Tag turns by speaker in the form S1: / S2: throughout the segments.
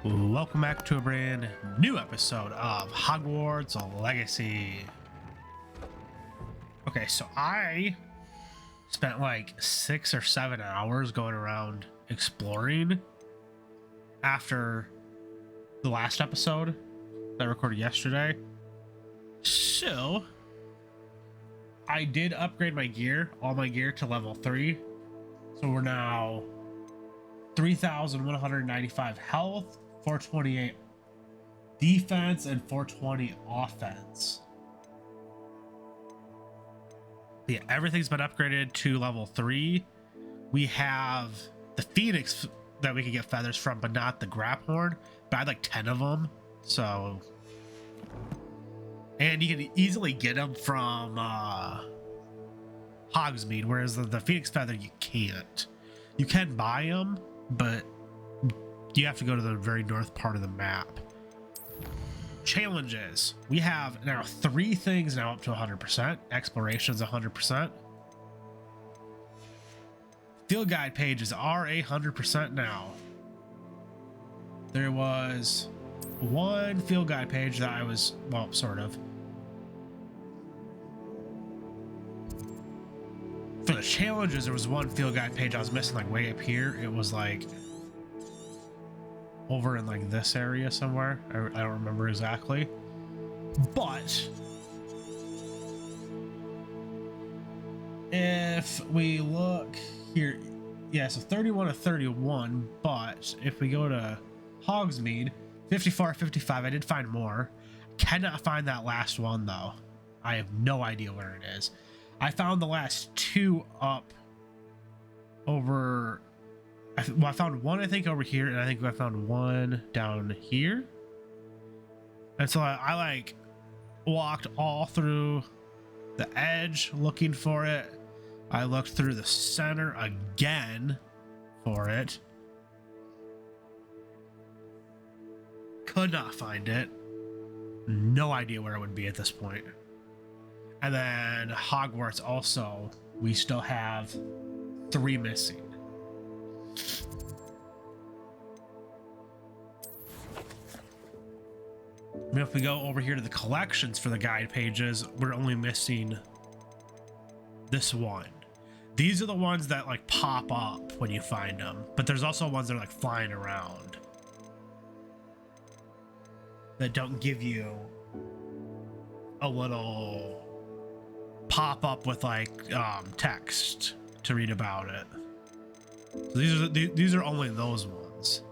S1: Welcome back to a brand new episode of Hogwarts Legacy. Okay, so I spent like 6 or 7 hours going around exploring after the last episode that I recorded yesterday. So I did upgrade my gear, all my gear to level 3. So we're now 3,195 health, 428 defense, and 420 offense. Yeah, everything's been upgraded to level 3. We have the Phoenix that we can get feathers from, but not the Graphorn. But I had like 10 of them, so... And you can easily get them from Hogsmeade, whereas the Phoenix feather you can't. You can buy them, but you have to go to the very north part of the map. Challenges. We have now 3 things now up to 100%. Exploration's 100%. Field guide pages are 100% now. There was one field guide page that I was, well, sort of. For the challenges, there was one field guide page I was missing, like way up here. It was like over in like this area somewhere. I don't remember exactly, but if we look here, yeah, so 31 to 31, but if we go to Hogsmeade, 54, 55, I did find more. Cannot find that last one though. I have no idea where it is. I found the last 2 up over, well, I found one I think over here, and I think I found one down here. And so I like walked all through the edge looking for it. I looked through the center again for it. Could not find it. No idea where it would be at this point. And then Hogwarts also, we still have 3 missing. And if we go over here to the collections for the guide pages, we're only missing this one. These are the ones that like pop up when you find them, but there's also ones that are like flying around that don't give you a little pop up with like text to read about it. So these are only those ones.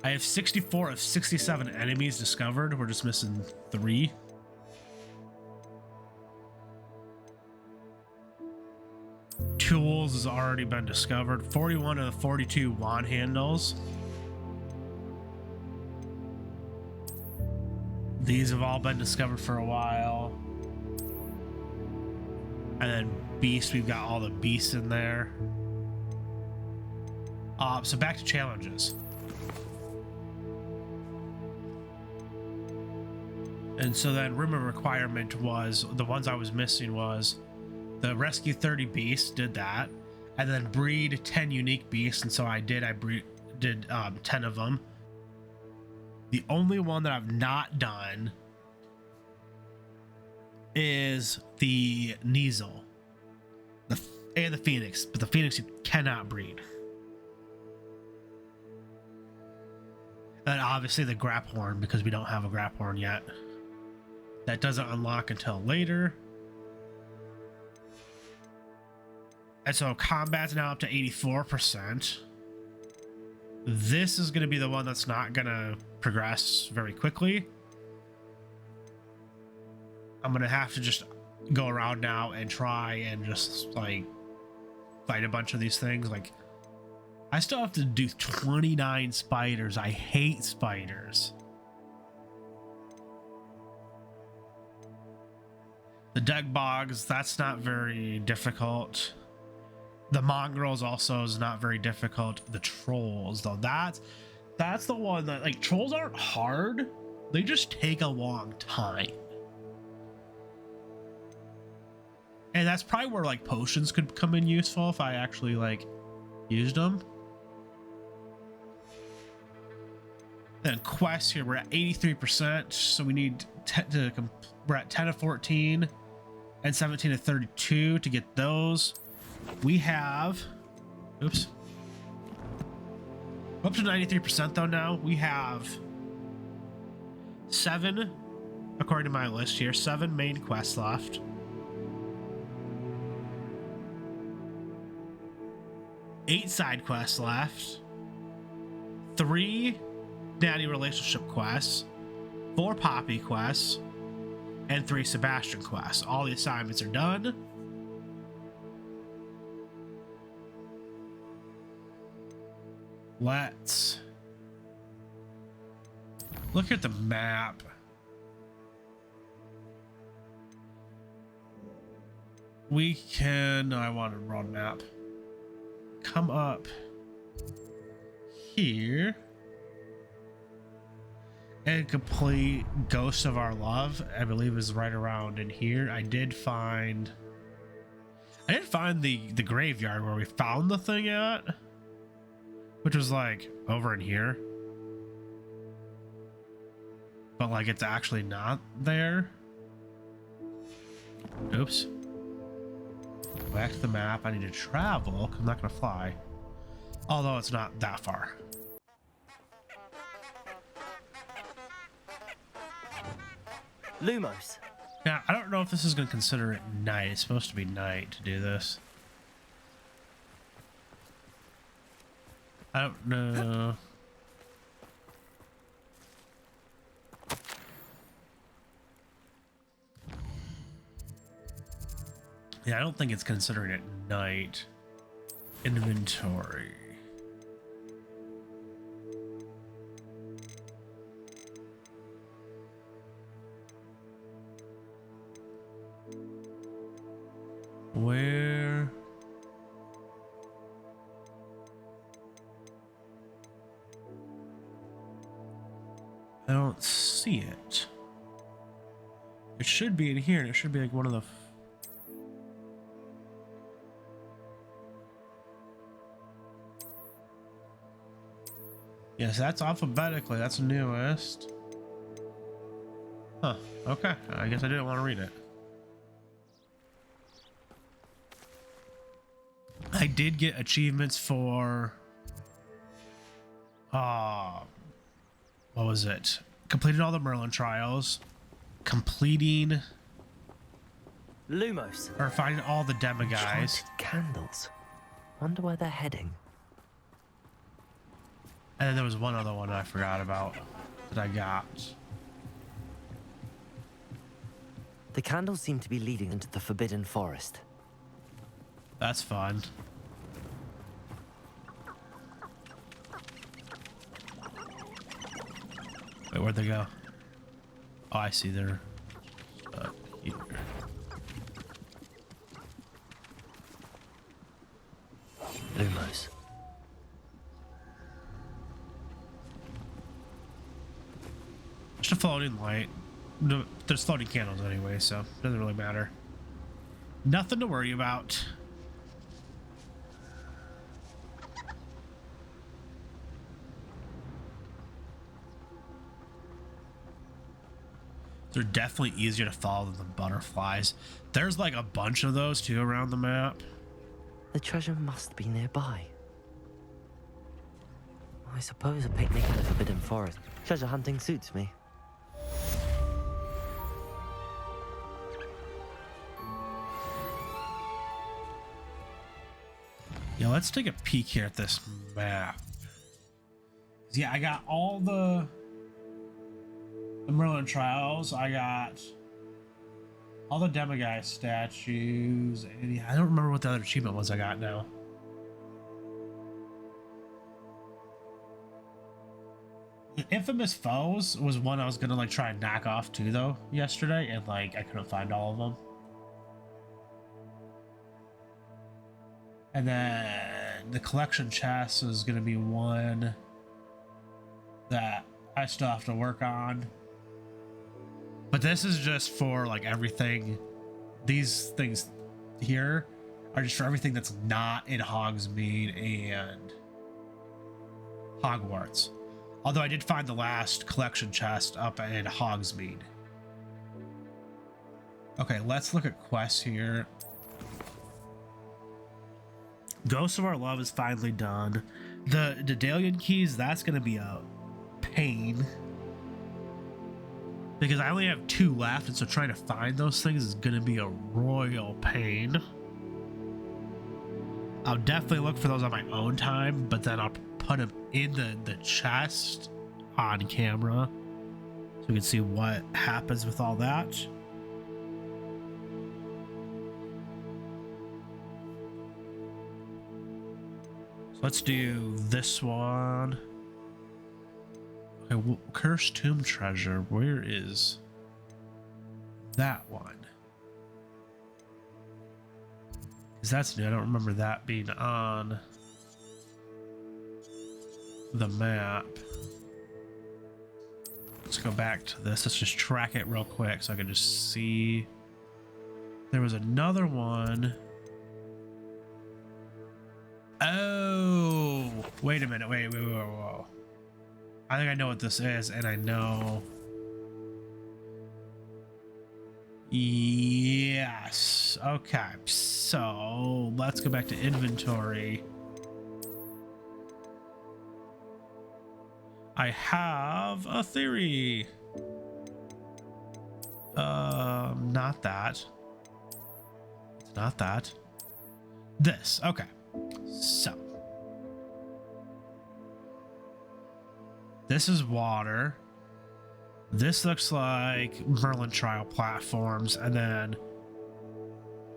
S1: I have 64 of 67 enemies discovered. We're just missing 3. Tools has already been discovered. 41 of the 42 wand handles. These have all been discovered for a while. And then beasts, we've got all the beasts in there. So back to challenges. And so then room of requirement was, the ones I was missing was the rescue 30 beasts, did that. And then breed 10 unique beasts, and so I did 10 of them. The only one that I've not done is the Hazel and the Phoenix, but the Phoenix you cannot breed. And obviously the Graphorn, because we don't have a Graphorn yet. That doesn't unlock until later. And so combat's now up to 84%. This is going to be the one that's not going to progress very quickly. I'm going to have to just go around now and try and just like fight a bunch of these things. Like, I still have to do 29 spiders. I hate spiders. The deck bogs, that's not very difficult. The mongrels also is not very difficult. The trolls, though, that's the one that, like, trolls aren't hard. They just take a long time. And that's probably where like potions could come in useful if I actually like used them. Then quests here, we're at 83%, so we need we're at 10 of 14 and 17 of 32 to get those. We have, oops, up to 93% though now. We have 7, according to my list here, 7 main quests left. 8 side quests left. 3 Natty relationship quests. 4 Poppy quests. And 3 Sebastian quests. All the assignments are done. Let's look at the map. We can, no, I want a road map. Come up here and complete Ghost of Our Love. I believe is right around in here. I did find the graveyard where we found the thing at, which was like over in here, but like it's actually not there. Oops. Back to the map. I need to travel. I'm not gonna fly, although it's not that far.
S2: Lumos.
S1: Now, I don't know if this is going to consider it night. It's supposed to be night to do this. I don't know. Yeah, I don't think it's considering it night. Inventory. Where? I don't see it. It should be in here, and it should be like one of the... Yes, that's alphabetically. That's newest. Huh. Okay. I guess I didn't want to read it. I did get achievements for what was it? Completing all the Merlin trials, completing
S2: Lumos.
S1: or finding all the demo guys.
S2: Enchanted candles. Wonder where they're heading.
S1: And then there was one other one I forgot about that I got.
S2: The candles seem to be leading into the Forbidden Forest.
S1: That's fun. Wait, where'd they go? Oh, I see. They're here.
S2: Lumos.
S1: Just a floating light. No, there's floating candles anyway, so it doesn't really matter. Nothing to worry about. They're definitely easier to follow than the butterflies. There's like a bunch of those too around the map.
S2: The treasure must be nearby. I suppose a picnic in the Forbidden Forest. Treasure hunting suits me.
S1: Yeah, let's take a peek here at this map. Yeah, I got all the Merlin trials. I got all the Demiguise statues. And yeah, I don't remember what the other achievement was I got now. The Infamous Foes was one I was gonna like try and knock off too though yesterday, and like I couldn't find all of them. And then the collection chest is gonna be one that I still have to work on. But this is just for like everything. These things here are just for everything that's not in Hogsmeade and Hogwarts. Although I did find the last collection chest up in Hogsmeade. Okay, let's look at quests here. Ghost of Our Love is finally done. The Daedalian keys, that's going to be a pain. Because I only have 2 left, and so trying to find those things is going to be a royal pain. I'll definitely look for those on my own time, but then I'll put them in the chest on camera so we can see what happens with all that. So let's do this one. Okay, Cursed Tomb Treasure. Where is that one? Because that's new. I don't remember that being on the map. Let's go back to this. Let's just track it real quick so I can just see. There was another one. Oh, wait a minute. Wait. Whoa. I think I know what this is, and I know. Yes. Okay. So let's go back to inventory. I have a theory. Not that. It's not that. This. Okay. So this is water. This looks like Merlin trial platforms, and then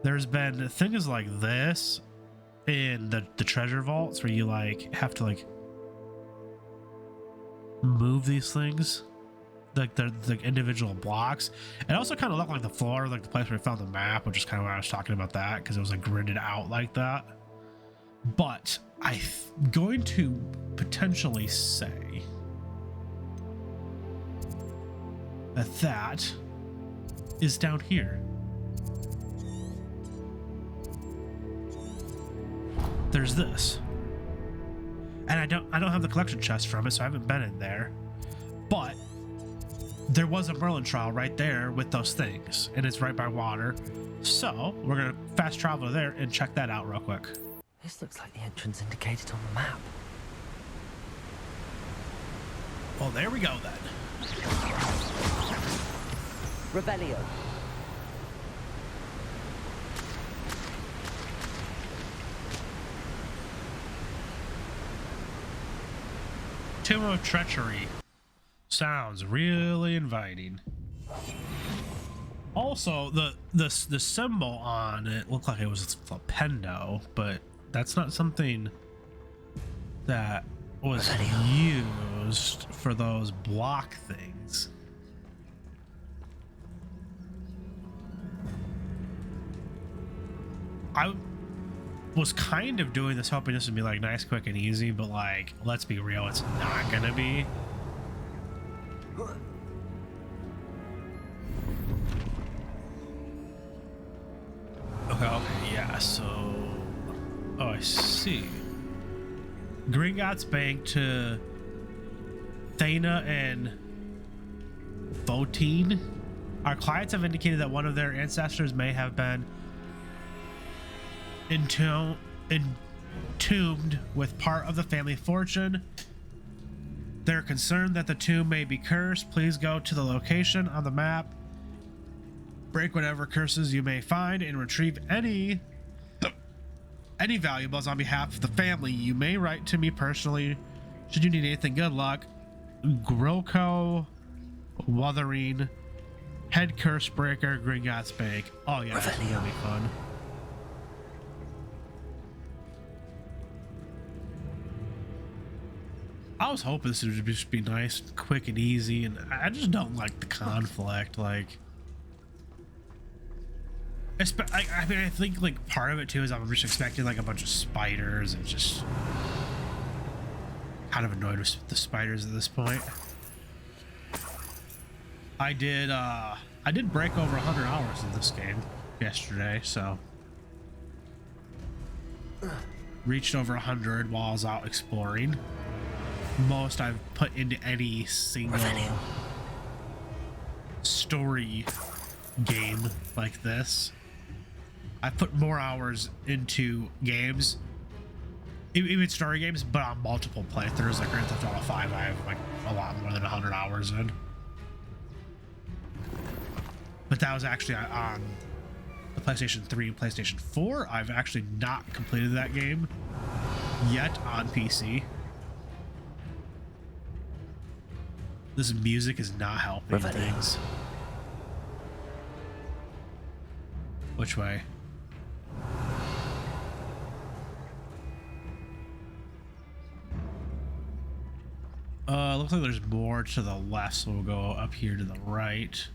S1: there's been things like this in the treasure vaults where you like have to like move these things, like they're like individual blocks. It also kind of looked like the floor, like the place where we found the map, which is kind of why I was talking about that, because it was like gridded out like that. But I'm going to potentially say that is down here. There's this, and I don't have the collection chest from it, so I haven't been in there. But there was a Merlin trial right there with those things, and it's right by water. So we're gonna fast travel there and check that out real quick.
S2: This looks like the entrance indicated on the map.
S1: Well, there we go then.
S2: Rebellion.
S1: Tomb of Treachery sounds really inviting. Also, the symbol on it looked like it was flipendo, but that's not something that was used for those block things. I was kind of doing this hoping this would be like nice, quick, and easy, but like, let's be real, it's not gonna be. Okay, yeah, so oh, I see. Gringotts Bank to Thana and Votine. Our clients have indicated that one of their ancestors may have been entombed with part of the family fortune. They're concerned that the tomb may be cursed. Please go to the location on the map, break whatever curses you may find, and retrieve any valuables on behalf of the family. You may write to me personally should you need anything. Good luck. Groko Wuthering, Head Curse Breaker, Gringotts Bank. Oh yeah, that's gonna be fun. I was hoping this would just be nice, quick, and easy, and I just don't like the conflict. Like, I mean, I think like part of it too is I'm just expecting like a bunch of spiders, and just kind of annoyed with the spiders at this point. I did break over 100 hours in this game yesterday, so reached over 100 while I was out exploring. most I've put into any single story game like this. I've put more hours into games, even story games, but on multiple playthroughs. Like Grand Theft Auto 5, I have like a lot more than 100 hours in. But that was actually on the PlayStation 3 and PlayStation 4. I've actually not completed that game yet on PC. This music is not helping things. Which way? Looks like there's more to the left, so we'll go up here to the right.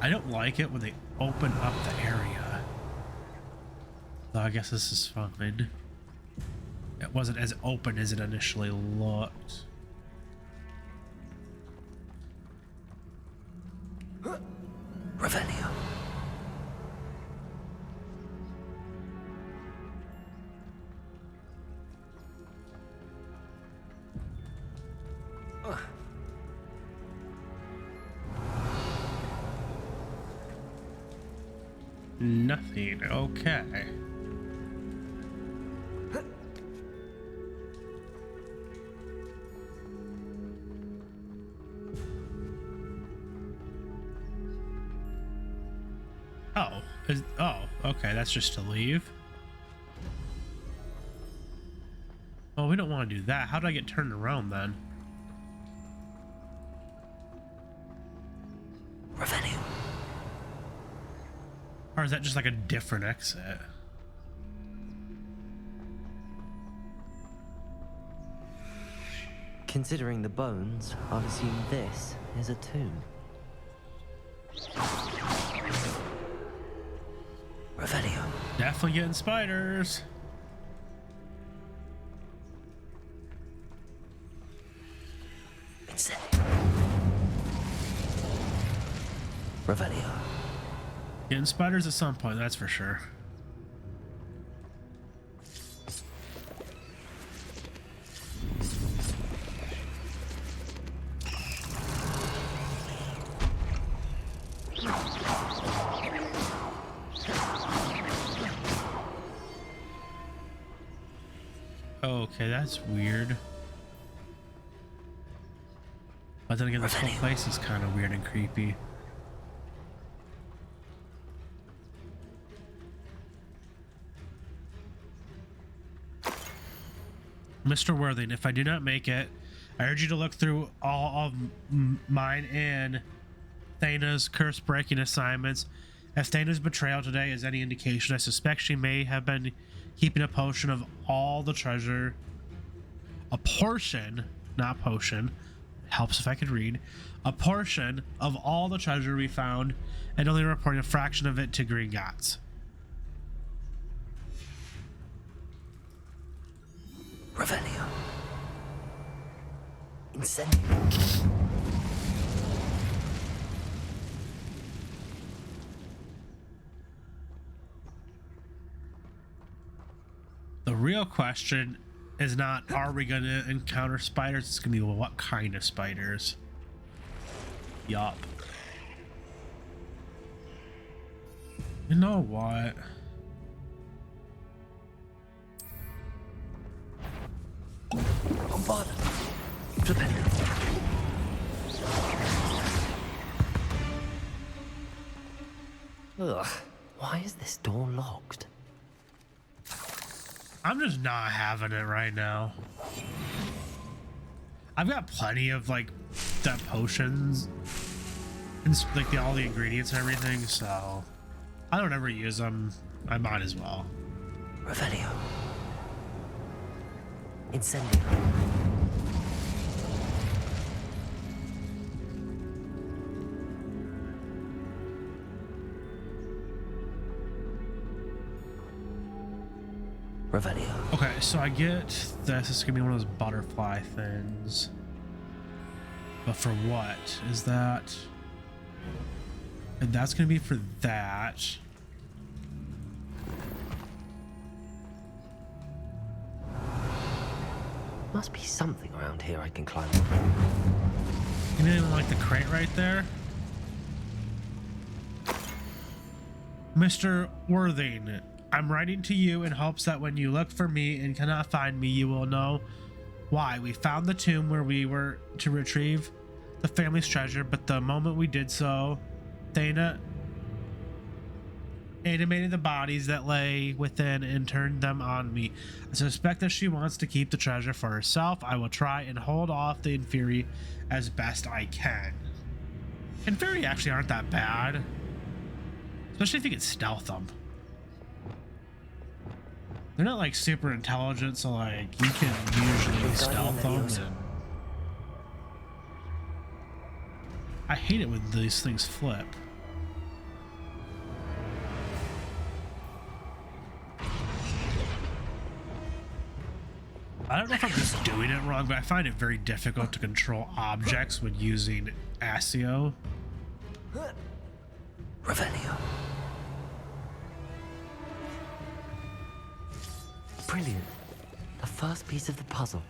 S1: I don't like it when they open up the area. Though I guess this is fine. It wasn't as open as it initially looked.
S2: Revelio.
S1: Nothing. Okay. Oh, okay, that's just to leave. Oh, we don't want to do that. How did I get turned around then?
S2: Revelio.
S1: Or is that just like a different exit?
S2: Considering the bones, I've assumed this is a tomb. Revelio.
S1: Definitely getting spiders.
S2: It's Revelio.
S1: Getting spiders at some point, that's for sure. Okay, that's weird. But then again, this whole place is kind of weird and creepy. Mr. Worthing, if I do not make it, I urge you to look through all of mine and Thana's curse-breaking assignments. If Thana's betrayal today is any indication, I suspect she may have been keeping a potion of all the treasure. A portion, not potion. Helps if I could read. A portion of all the treasure we found, and only reporting a fraction of it to Green Gods.
S2: Revelio. Incendio.
S1: The real question is not, are we going to encounter spiders? It's going to be, well, what kind of spiders? Yup. You know what?
S2: Ugh, why is this door locked?
S1: I'm just not having it right now. I've got plenty of like the potions and like all the ingredients and everything, so I don't ever use them. I might as well.
S2: Revelio. Incendio. Revelio.
S1: Okay, so I get this. This is gonna be one of those butterfly things. But for what? Is that... And that's gonna be for that.
S2: Must be something around here I can climb up.
S1: You didn't even like the crate right there? Mr. Worthing, I'm writing to you in hopes that when you look for me and cannot find me, you will know why. We found the tomb where we were to retrieve the family's treasure, but the moment we did so, Thana animated the bodies that lay within and turned them on me. I suspect that she wants to keep the treasure for herself. I will try and hold off the Inferi as best I can. Inferi actually aren't that bad, especially if you can stealth them. They're not like super intelligent, so like you can usually stealth them. And I hate it when these things flip. I don't know if I'm just doing it wrong, but I find it very difficult to control objects when using Asio.
S2: Revelio. Brilliant. The first piece of the puzzle.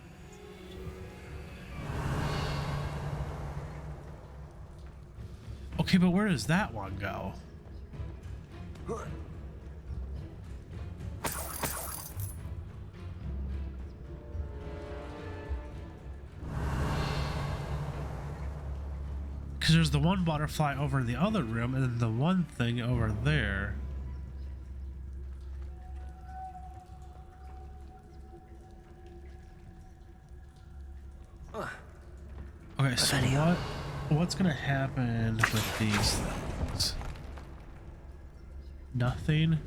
S1: Okay, but where does that one go? Because there's the one butterfly over in the other room and then the one thing over there. Okay, so what's gonna happen with these things? Nothing.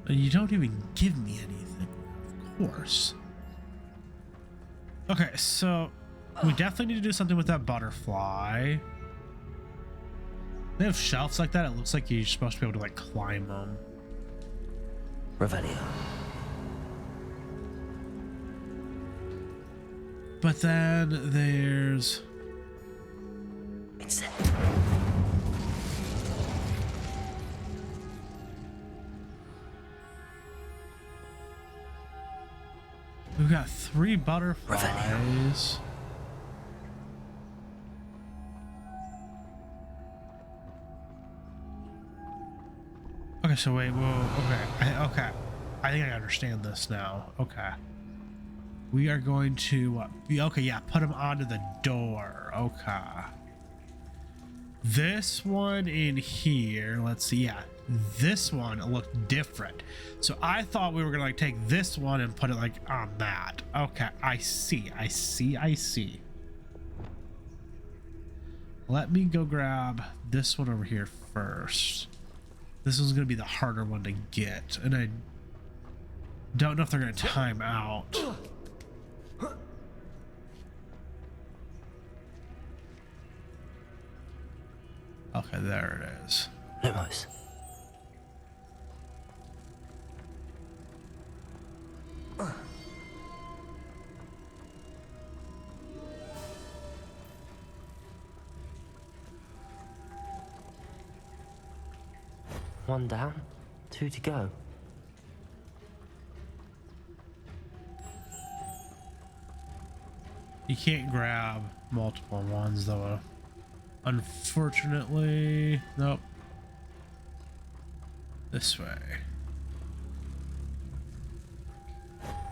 S1: You don't even give me anything, of course. Okay, so we definitely need to do something with that butterfly. They have shelves like that. It looks like you're supposed to be able to like climb them.
S2: Revelio.
S1: But then there's we've got 3 butterflies. Okay, so wait, whoa, okay, I think I understand this now. Okay. We are going to, okay, yeah, put them onto the door. Okay. This one in here, let's see, yeah, this one looked different. So I thought we were gonna like take this one and put it like on that. Okay, I see. Let me go grab this one over here first. This one's gonna be the harder one to get, and I don't know if they're gonna time out. Okay, there it is.
S2: Lumos. One down, 2 to go.
S1: You can't grab multiple ones though. Unfortunately, nope. This way.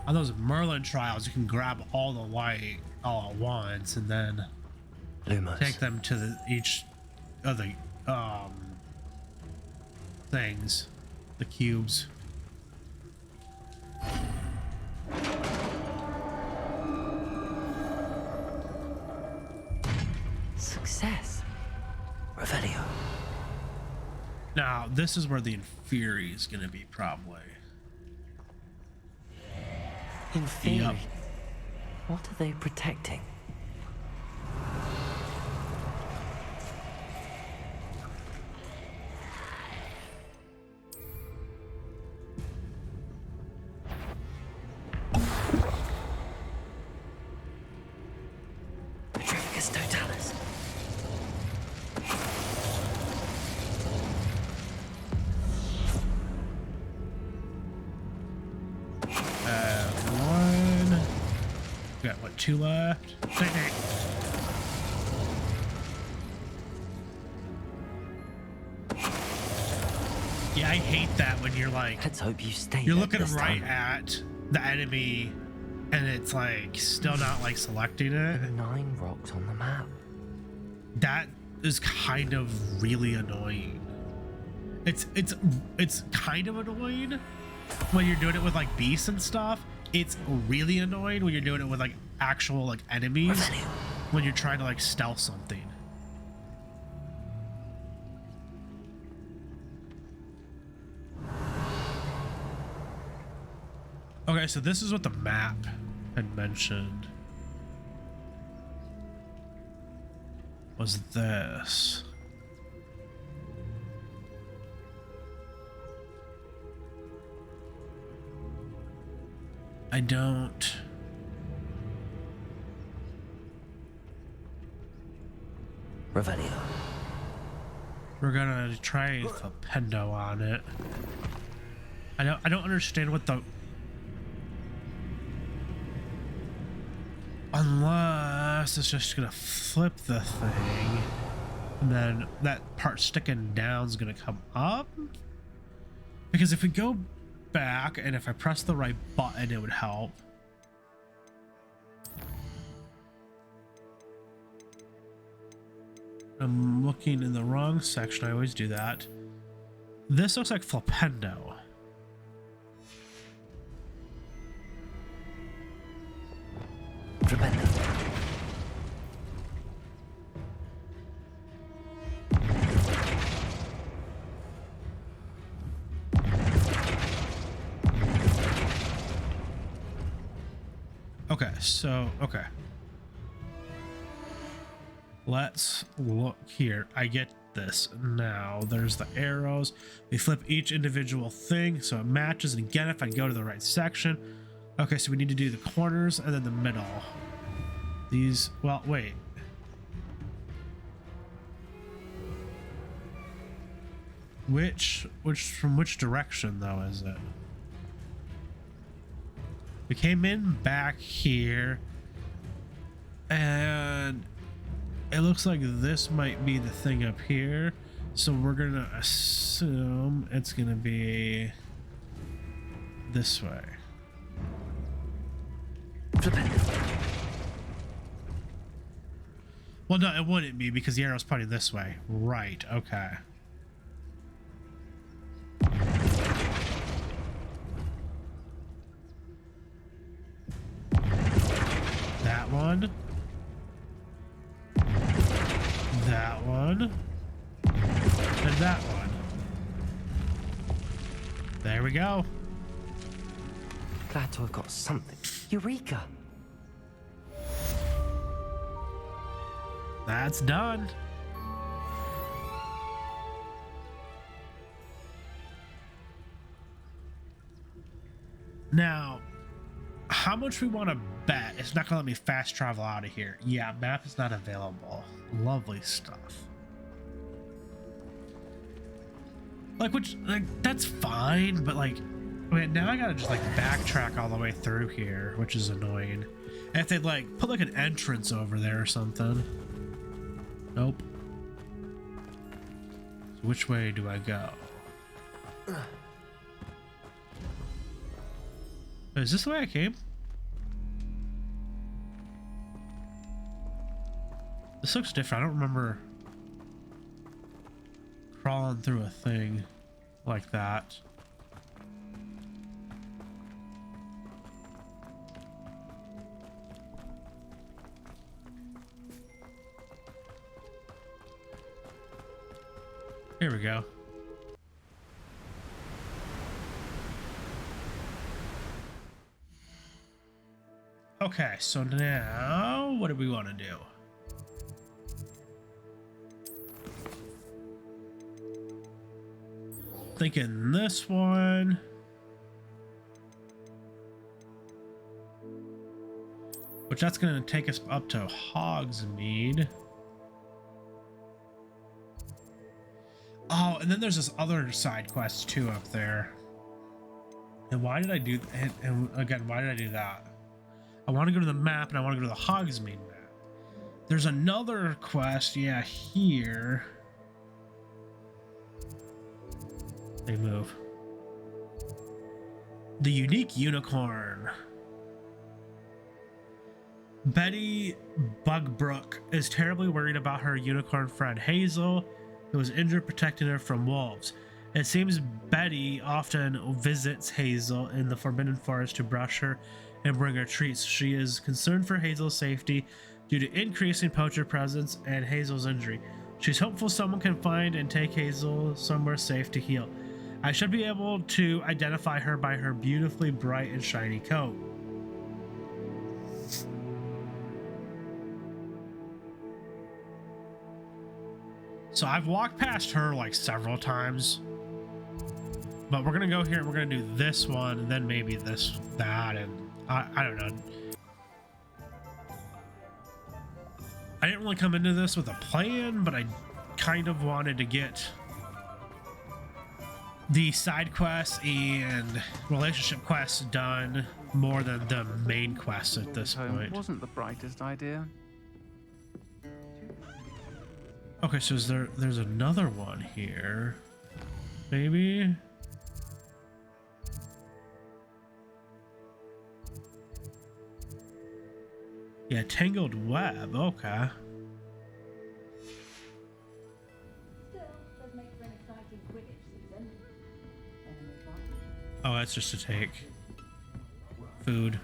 S1: On those Merlin trials, you can grab all the light all at once and then
S2: Lumos.
S1: take them to each of the things, the cubes.
S2: Success. Revelio.
S1: Now, this is where the Inferi is going to be, probably.
S2: In theory,
S1: Yep.
S2: what are they protecting? Petrificus totalis.
S1: 2 left. Yeah, I hate that when you're like,
S2: Let's hope you stay.
S1: you're
S2: there
S1: looking
S2: this
S1: right
S2: time.
S1: at the enemy and it's like still not like selecting it.
S2: 9 rocks on the map.
S1: That is kind of really annoying. It's kind of annoying when you're doing it with like beasts and stuff. It's really annoying when you're doing it with like actual like enemies, when you're trying to like stealth something. Okay, so this is what the map had mentioned. Was this? I don't.
S2: Revelio.
S1: We're gonna try Flipendo on it. I don't understand what the. Unless it's just gonna flip the thing, and then that part sticking down is gonna come up. Because if we go back and if I press the right button, it would help. I'm looking in the wrong section. I always do that. This looks like Flipendo. Okay, so, okay. Let's look here. I get this now. There's the arrows. We flip each individual thing so it matches. And again, if I go to the right section. Okay, so we need to do the corners and then the middle. These, well, wait. From which direction though is it? We came in back here and it looks like this might be the thing up here. So we're gonna assume it's gonna be this way. Well, no, it wouldn't be because the arrow's pointing this way. Right, okay. That one. That one. And that one. There we go.
S2: Glad to have got something. Eureka!
S1: That's done. Now, how much we want to bet it's not going to let me fast travel out of here? Yeah, map is not available. Lovely stuff. Like, that's fine, but like, wait, now I gotta just like backtrack all the way through here, which is annoying. And if they'd like put like an entrance over there or something. Nope. So which way do I go? Is this the way I came? This looks different. I don't remember crawling through a thing like that. Here we go. Okay, so now what do we want to do? Thinking this one. Which that's going to take us up to Hogsmeade. Oh, and then there's this other side quest too up there. And why did I do? And again, why did I do that? I want to go to the map, and I want to go to the Hogsmeade map. There's another quest, yeah, here. They move. The unique unicorn. Betty Bugbrooke is terribly worried about her unicorn friend Hazel, who was injured protecting her from wolves. It seems Betty often visits Hazel in the Forbidden Forest to brush her and bring her treats. She is concerned for Hazel's safety due to increasing poacher presence and Hazel's injury. She's hopeful someone can find and take Hazel somewhere safe to heal. I should be able to identify her by her beautifully bright and shiny coat. So I've walked past her like several times, but we're gonna go here and we're gonna do this one and then maybe that, and I don't know. I didn't really come into this with a plan, but I kind of wanted to get the side quests and relationship quests done more than the main quests at this point.
S3: Wasn't the brightest idea.
S1: Okay, so there's another one here. Maybe? Yeah, Tangled Web, okay. Oh, that's just to take food.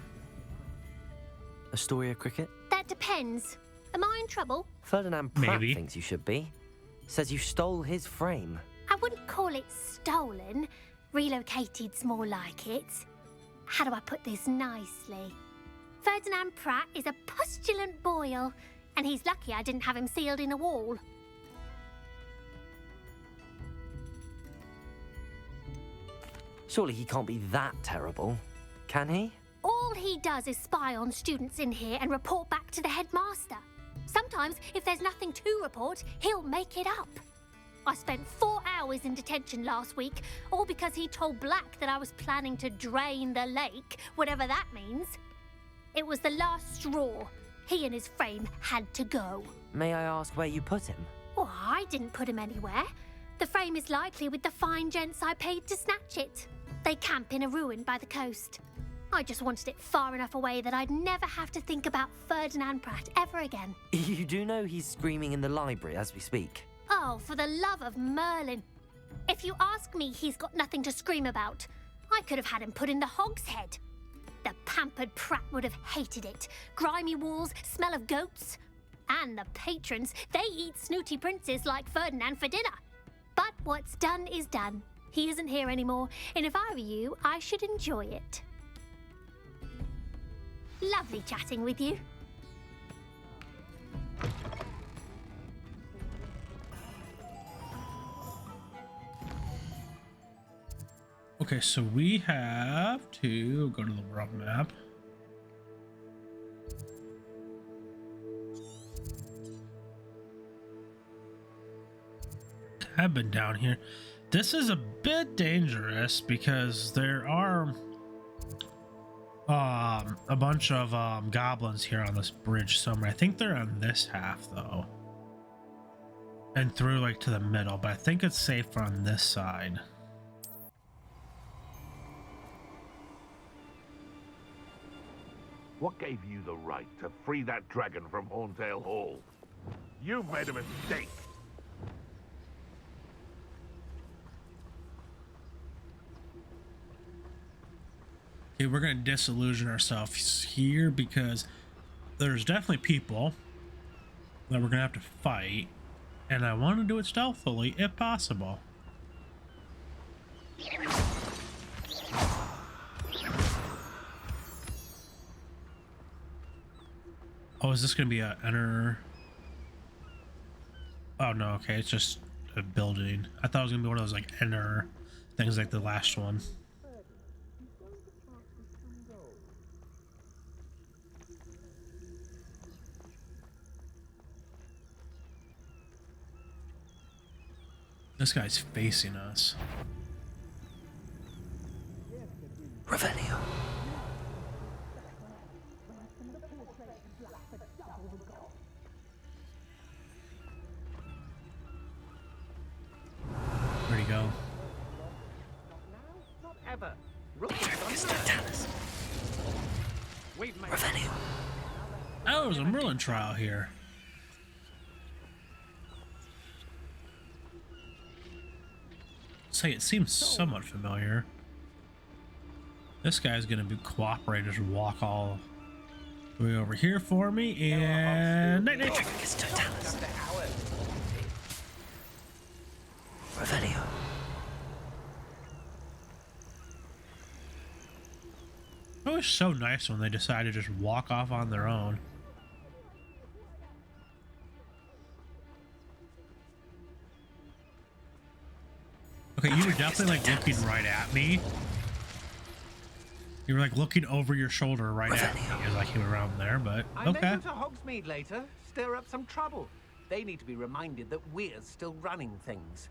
S2: Astoria Crickett?
S4: That depends. Am I in trouble?
S2: Ferdinand Pratt
S1: Maybe.
S2: thinks you should be. Says you stole his frame.
S4: I wouldn't call it stolen. Relocated's more like it. How do I put this nicely? Ferdinand Pratt is a postulant boil, and he's lucky I didn't have him sealed in a wall.
S2: Surely he can't be that terrible, can he?
S4: All he does is spy on students in here and report back to the headmaster. Sometimes, if there's nothing to report, he'll make it up. I spent 4 hours in detention last week, all because he told Black that I was planning to drain the lake, whatever that means. It was the last straw. He and his frame had to go.
S2: May I ask where you put him?
S4: Oh, I didn't put him anywhere. The frame is likely with the fine gents I paid to snatch it. They camp in a ruin by the coast. I just wanted it far enough away that I'd never have to think about Ferdinand Pratt ever again.
S2: You do know he's screaming in the library as we speak.
S4: Oh, for the love of Merlin. If you ask me, he's got nothing to scream about. I could have had him put in the Hogshead. The pampered Pratt would have hated it. Grimy walls, smell of goats. And the patrons, they eat snooty princes like Ferdinand for dinner. But what's done is done. He isn't here anymore, and if I were you, I should enjoy it. Lovely chatting with you.
S1: Okay, so we have to go to the world map. I've been down here. This is a bit dangerous because there are a bunch of goblins here on this bridge somewhere. I think they're on this half though, and through like to the middle, but I think it's safer on this side.
S5: What gave you the right to free that dragon from Horndale Hall? You've made a mistake.
S1: Okay, we're gonna disillusion ourselves here because there's definitely people that we're gonna have to fight, and I want to do it stealthily if possible. Oh, is this gonna be a enter? Oh no, okay, it's just a building. I thought it was gonna be one of those like enter things like the last one. This guy's facing us.
S2: Revelio.
S1: go.
S3: Not ever. We've made
S1: Oh, there's a Merlin trial here. Say, it seems somewhat familiar. This guy's gonna be cooperating, just walk all the way over here for me, and night. It was so nice when they decided to just walk off on their own. Okay, you were definitely like looking right at me. You were like looking over your shoulder right at me. You're like you were around there, but
S3: I may
S1: okay.
S3: go to Hogsmeade later, stir up some trouble. They need to be reminded that we're still running things.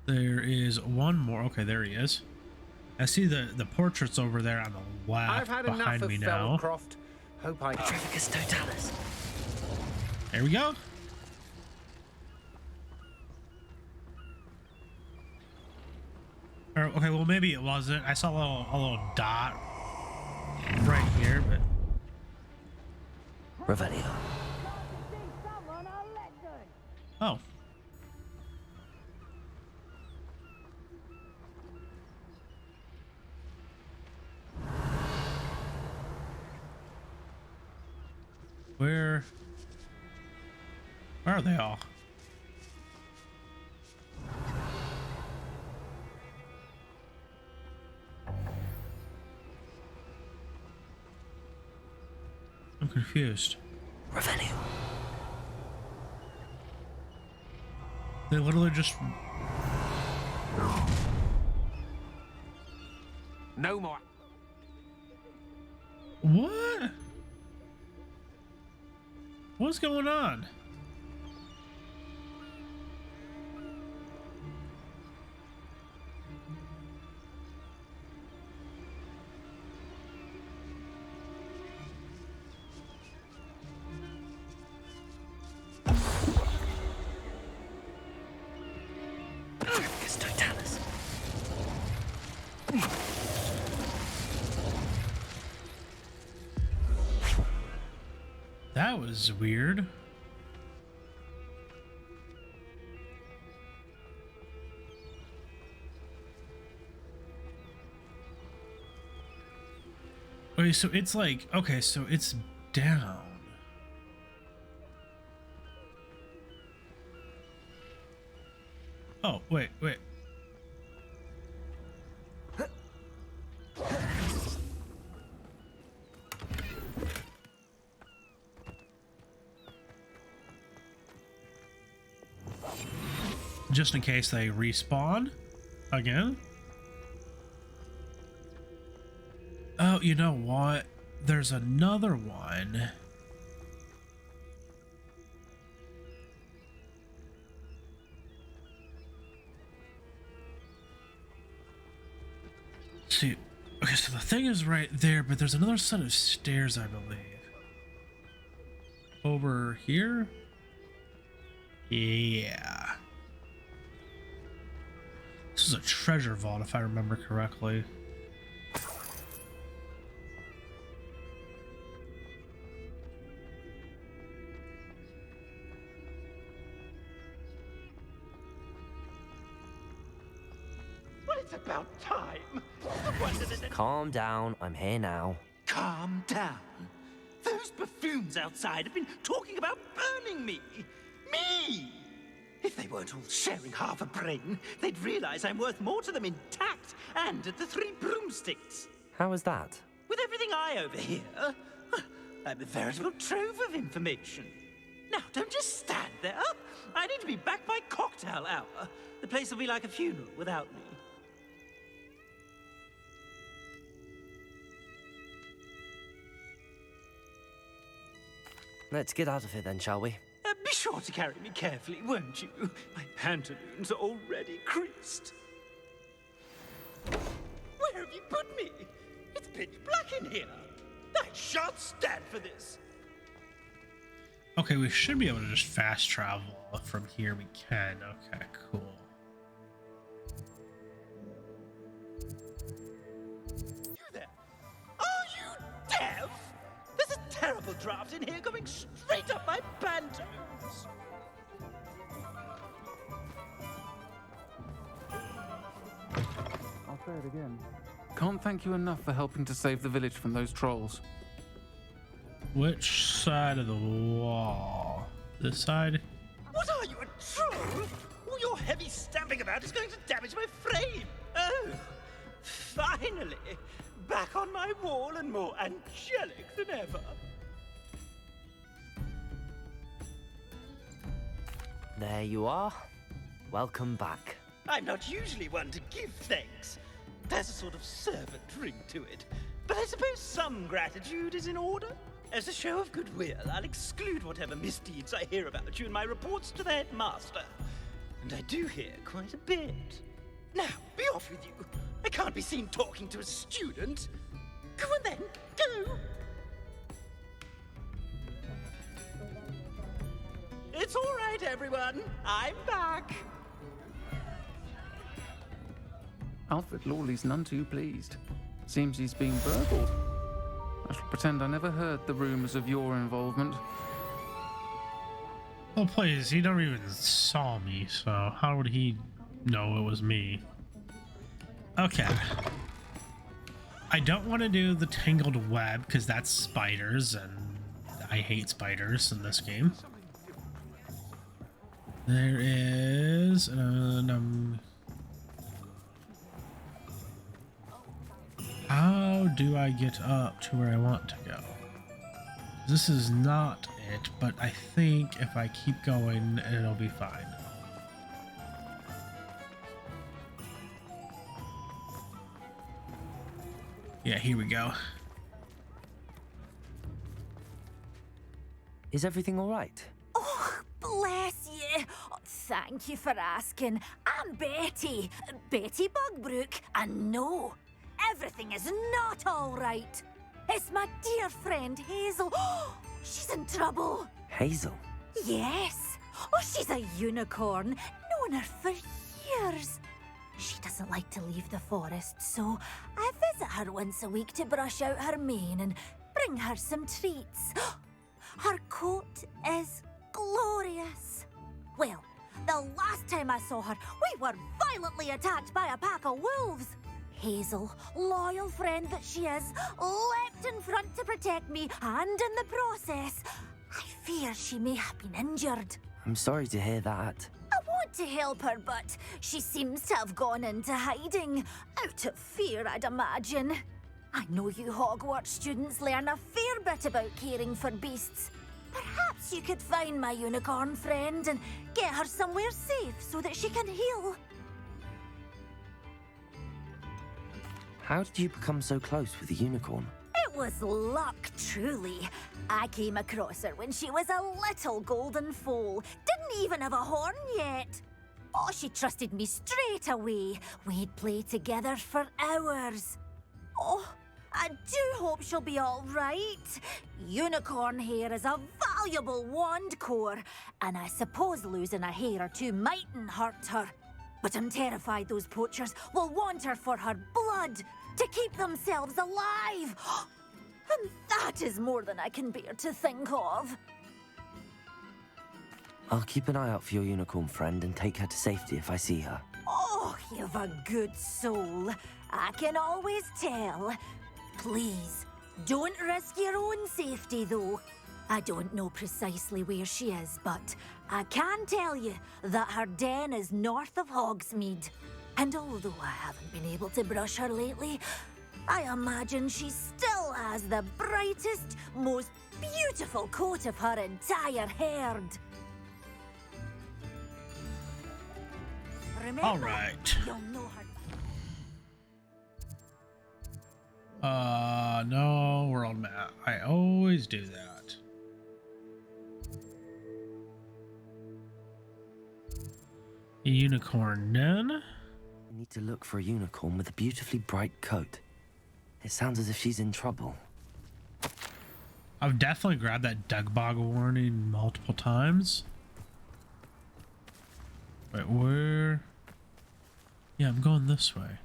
S1: There is one more. Okay, there he is. I see the portraits over there on the left
S3: I've had enough
S1: behind
S3: of
S1: me now.
S3: Felcroft. Hope I Totalis.
S1: There we go. Or, okay, well maybe it wasn't. I saw a little dot right here, but
S2: Revelio.
S1: oh. Where are they all? I'm confused.
S2: Revelio.
S1: They literally just...
S3: No more.
S1: What? What's going on? That was weird. Okay, so it's like, okay, so it's down. Oh, wait. Just in case they respawn again. Oh, you know what? There's another one. See, okay, so the thing is right there, but there's another set of stairs, I believe. Over here? Yeah. This is a treasure vault, if I remember correctly.
S6: Well, it's about time. I wonder that...
S2: Calm down. I'm here now.
S6: Calm down. Those buffoons outside have been talking about burning me. Me! If they weren't all sharing half a brain, they'd realize I'm worth more to them intact and at the Three Broomsticks.
S2: How is that?
S6: With everything I overhear, I'm a veritable trove of information. Now, don't just stand there. I need to be back by cocktail hour. The place will be like a funeral without me.
S2: Let's get out of here then, shall we?
S6: Be sure to carry me carefully, won't you? My pantaloons are already creased. Where have you put me? It's pitch black in here. I shan't stand for this.
S1: Okay, we should be able to just fast travel from here. We can. Okay, cool.
S7: dead again. Can't thank you enough for helping to save the village from those trolls.
S1: Which side of the wall? This side?
S6: What are you, a troll? All your heavy stamping about is going to damage my frame. Oh, finally, back on my wall and more angelic than ever.
S2: There you are. Welcome back.
S6: I'm not usually one to give thanks. There's a sort of servant ring to it. But I suppose some gratitude is in order. As a show of goodwill, I'll exclude whatever misdeeds I hear about you in my reports to the headmaster. And I do hear quite a bit. Now, be off with you. I can't be seen talking to a student. Go on then, go! It's all right, everyone. I'm back.
S7: Alfred Lawley's none too pleased. Seems he's being burgled. I shall pretend I never heard the rumours of your involvement.
S1: Oh, please, he never even saw me, so how would he know it was me? Okay. I don't want to do the Tangled Web, because that's spiders, and I hate spiders in this game. There is... how do I get up to where I want to go? This is not it, but I think if I keep going, it'll be fine. Yeah, here we go.
S2: Is everything all right?
S8: Oh, bless you. Oh, thank you for asking. I'm Betty. Betty Bugbrooke. And no, everything is not all right. It's my dear friend Hazel. Oh, she's in trouble.
S2: Hazel?
S8: Yes. Oh, she's a unicorn. Known her for years. She doesn't like to leave the forest, so I visit her once a week to brush out her mane and bring her some treats. Her coat is glorious. Well, the last time I saw her, we were violently attacked by a pack of wolves. Hazel, loyal friend that she is, leapt in front to protect me, and in the process, I fear she may have been injured.
S2: I'm sorry to hear that.
S8: I want to help her, but she seems to have gone into hiding. Out of fear, I'd imagine. I know you Hogwarts students learn a fair bit about caring for beasts. Perhaps you could find my unicorn friend and get her somewhere safe so that she can heal.
S2: How did you become so close with the unicorn?
S8: It was luck, truly. I came across her when she was a little golden foal. Didn't even have a horn yet. Oh, she trusted me straight away. We'd play together for hours. Oh, I do hope she'll be all right. Unicorn hair is a valuable wand core, and I suppose losing a hair or two mightn't hurt her. But I'm terrified those poachers will want her for her blood, to keep themselves alive. And that is more than I can bear to think of.
S2: I'll keep an eye out for your unicorn friend and take her to safety if I see her.
S8: Oh, you've a good soul. I can always tell. Please, don't risk your own safety, though. I don't know precisely where she is, but I can tell you that her den is north of Hogsmeade. And although I haven't been able to brush her lately, I imagine she still has the brightest, most beautiful coat of her entire herd. Remember,
S1: All right.
S8: you'll know her.
S1: No world map. I always do that. A unicorn then.
S2: I need to look for a unicorn with a beautifully bright coat. It sounds as if she's in trouble.
S1: I've definitely grabbed that Dugbog warning multiple times. Wait, where? Yeah, I'm going this way.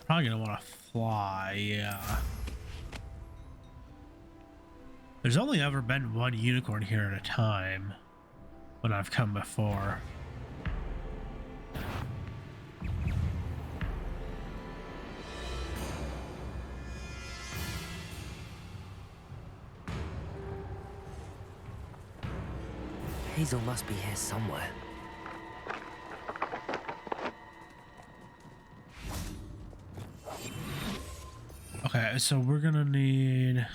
S1: Probably gonna want to fly, yeah. There's only ever been one unicorn here at a time when I've come before.
S2: Hazel must be here somewhere.
S1: Okay, so we're gonna need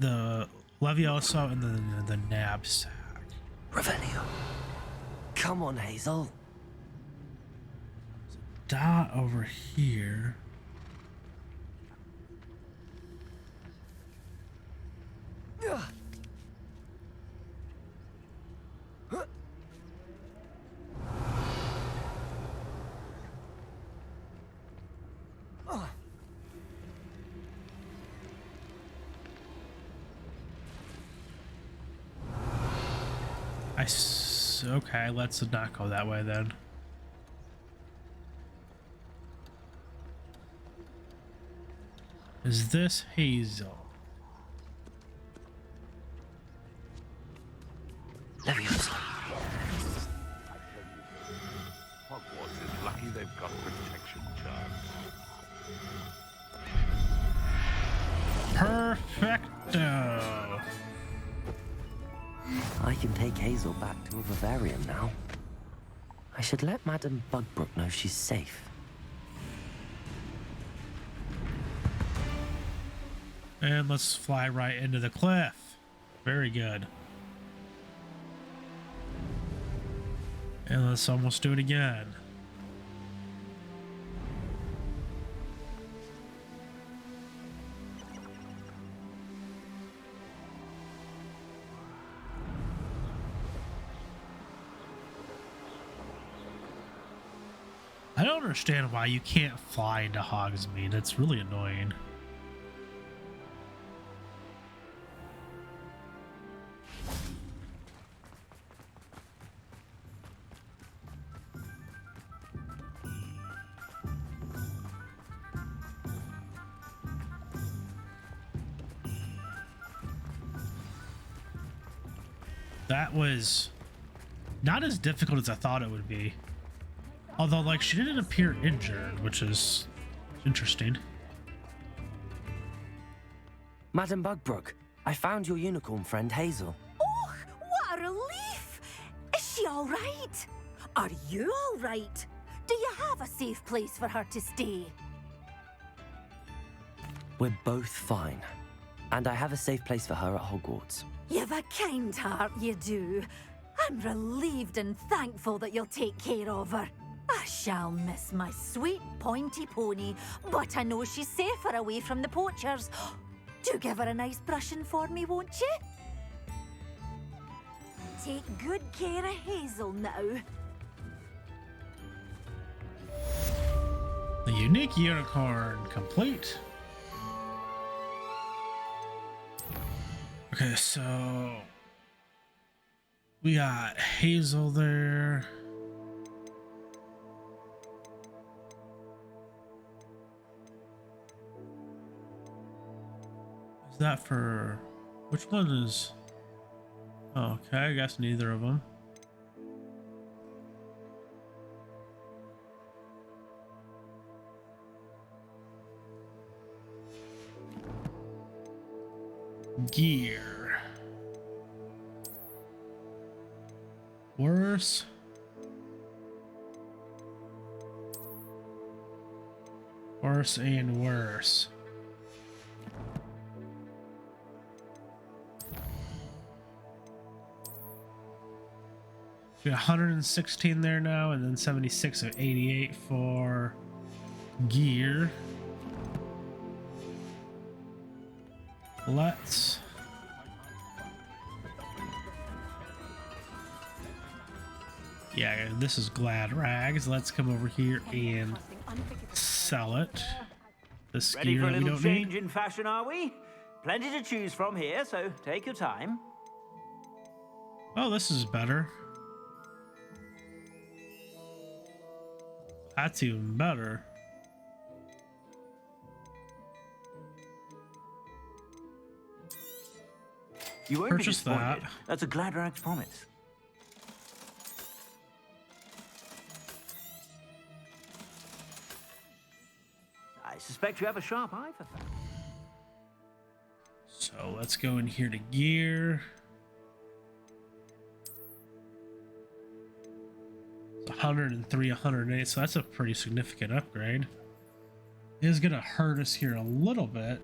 S1: the Levioso and the knapsack.
S2: Revelio. Come on, Hazel.
S1: Dot over here. Okay, let's not go that way then. Is this Hazel?
S2: Levioso.
S5: Hogwarts is lucky they've got protection charms.
S1: Perfecto.
S2: I can take Hazel back to a vivarium now. I should let Madame Bugbrooke know she's safe.
S1: And let's fly right into the cliff. Very good. And let's almost do it again. I don't understand why you can't fly into Hogsmeade. It's really annoying. That was not as difficult as I thought it would be. Although, like, she didn't appear injured, which is interesting.
S2: Madame Bugbrooke, I found your unicorn friend Hazel.
S8: Oh, what a relief! Is she all right? Are you all right? Do you have a safe place for her to stay?
S2: We're both fine. And I have a safe place for her at Hogwarts.
S8: You've a kind heart, you do. I'm relieved and thankful that you'll take care of her. I shall miss my sweet pointy pony, but I know she's safer away from the poachers. Do give her a nice brushing for me, won't you? Take good care of Hazel now.
S1: The unique unicorn complete. Okay, so we got Hazel there. Is that for which one is? Oh, okay, I guess neither of them. Gear. Worse. Worse and worse. We got 116 there now, and then 76 of 88 for gear. Let's this is Glad Rags. Let's come over here and sell it. This
S6: Ready
S1: gear
S6: for a
S1: that we
S6: little
S1: don't
S6: change
S1: need.
S6: in fashion, are we? Plenty to choose from here, so take your time.
S1: Oh, this is better. That's even better.
S6: You won't
S1: Purchase
S6: be disappointed.
S1: that.
S6: That's a Glad Rags promise. I suspect you have a sharp eye for that.
S1: So let's go in here to gear. 103, 108, so that's a pretty significant upgrade. It is gonna hurt us here a little bit.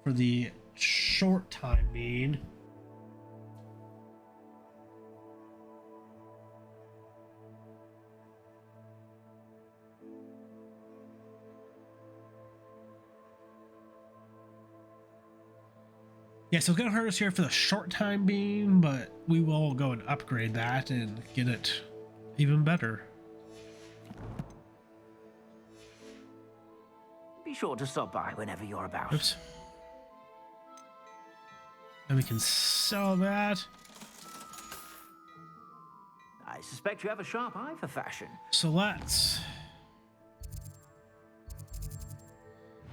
S1: For the short time being. Yeah, so it's gonna hurt us here for the short time being, but we will go and upgrade that and get it even better.
S6: Be sure to stop by whenever you're about.
S1: Oops. And we can sell that.
S6: I suspect you have a sharp eye for fashion.
S1: So let's,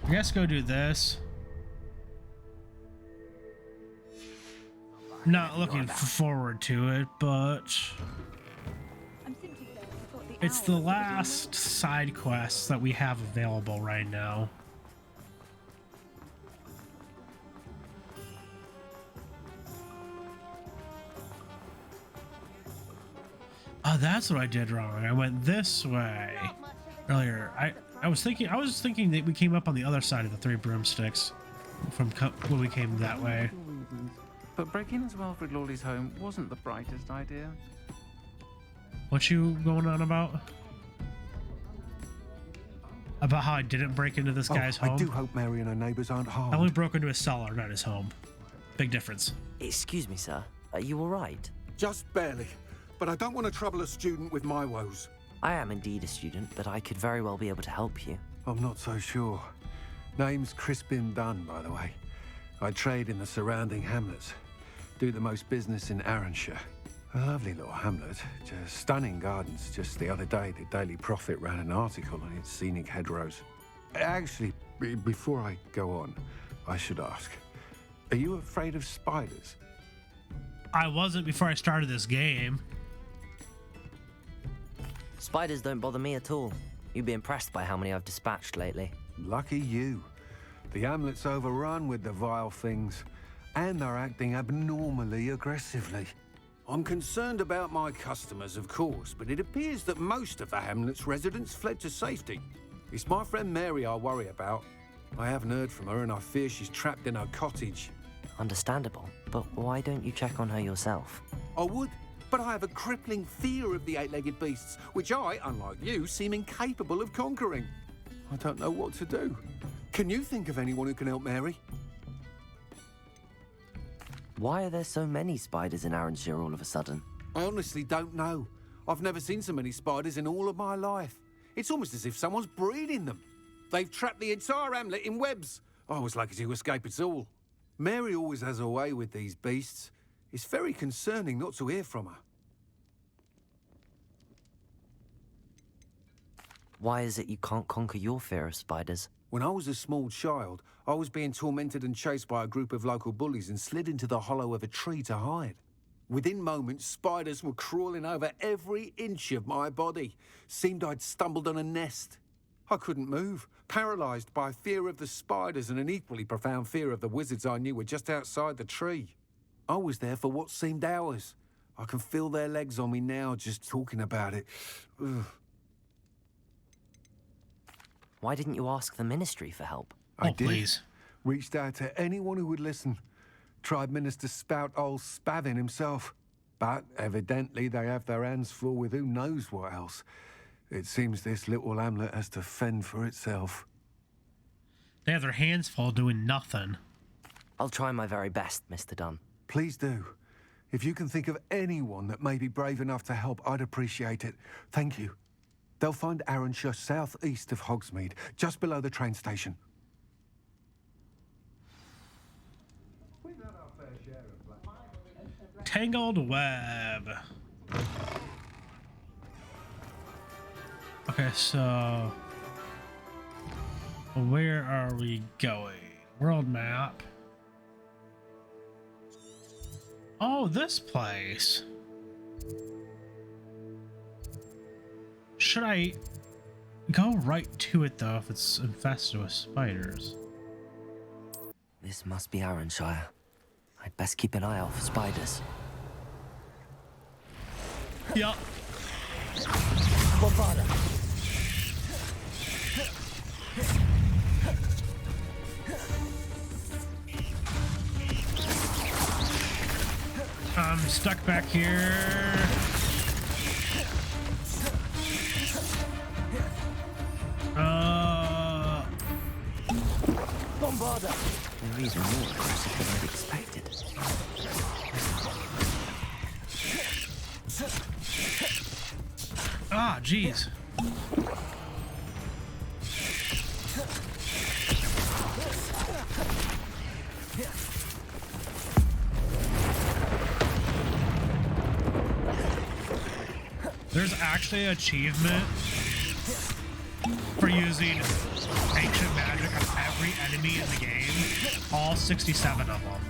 S1: I guess, go do this. Not looking forward to it, but it's the last side quest that we have available right now. Oh, that's what I did wrong. I went this way earlier. I was thinking that we came up on the other side of the Three Broomsticks from when we came that way.
S7: But breaking into Alfred Lawley's home wasn't the brightest idea.
S1: What you going on about? About how I didn't break into this guy's home?
S9: I do hope Mary and her neighbours aren't harmed.
S1: I only broke into his cellar, not his home. Big difference.
S2: Excuse me, sir. Are you all right?
S9: Just barely. But I don't want to trouble a student with my woes.
S2: I am indeed a student, but I could very well be able to help you.
S9: I'm not so sure. Name's Crispin Dunne, by the way. I trade in the surrounding hamlets. Do the most business in Aranshire. A lovely little hamlet. Just stunning gardens. Just the other day, the Daily Prophet ran an article on its scenic hedgerows. Actually, before I go on, I should ask, are you afraid of spiders?
S1: I wasn't before I started this game.
S2: Spiders don't bother me at all. You'd be impressed by how many I've dispatched lately.
S9: Lucky you. The hamlet's overrun with the vile things, and they're acting abnormally aggressively. I'm concerned about my customers, of course, but it appears that most of the hamlet's residents fled to safety. It's my friend Mary I worry about. I haven't heard from her, and I fear she's trapped in her cottage.
S2: Understandable, but why don't you check on her yourself?
S9: I would, but I have a crippling fear of the eight-legged beasts, which I, unlike you, seem incapable of conquering. I don't know what to do. Can you think of anyone who can help Mary?
S2: Why are there so many spiders in Aranshire all of a sudden?
S9: I honestly don't know. I've never seen so many spiders in all of my life. It's almost as if someone's breeding them. They've trapped the entire hamlet in webs. I was lucky to escape it all. Mary always has a way with these beasts. It's very concerning not to hear from her.
S2: Why is it you can't conquer your fear of spiders?
S9: When I was a small child, I was being tormented and chased by a group of local bullies and slid into the hollow of a tree to hide. Within moments, spiders were crawling over every inch of my body. Seemed I'd stumbled on a nest. I couldn't move, paralysed by fear of the spiders and an equally profound fear of the wizards I knew were just outside the tree. I was there for what seemed hours. I can feel their legs on me now just talking about it. Ugh.
S2: Why didn't you ask the ministry for help?
S9: I did.
S1: Please.
S9: Reached out to anyone who would listen. Tried Minister Spout old Spavin himself. But evidently they have their hands full with who knows what else. It seems this little hamlet has to fend for itself.
S1: They have their hands full doing nothing.
S2: I'll try my very best, Mr. Dunn.
S9: Please do. If you can think of anyone that may be brave enough to help, I'd appreciate it. Thank you. They'll find Aranshire southeast of Hogsmeade, just below the train station.
S1: Tangled Web. Okay, so where are we going? World map. Oh, this place. Should I Go right to it though if it's infested with spiders.
S2: This must be Aranshire. I'd best keep an eye out for spiders.
S1: Yup. I'm stuck back here.
S2: Bombarder! They're even more aggressive than I'd expected.
S1: Ah, jeez. There's actually an achievement for using ancient magic on every enemy in the game. All 67 of them.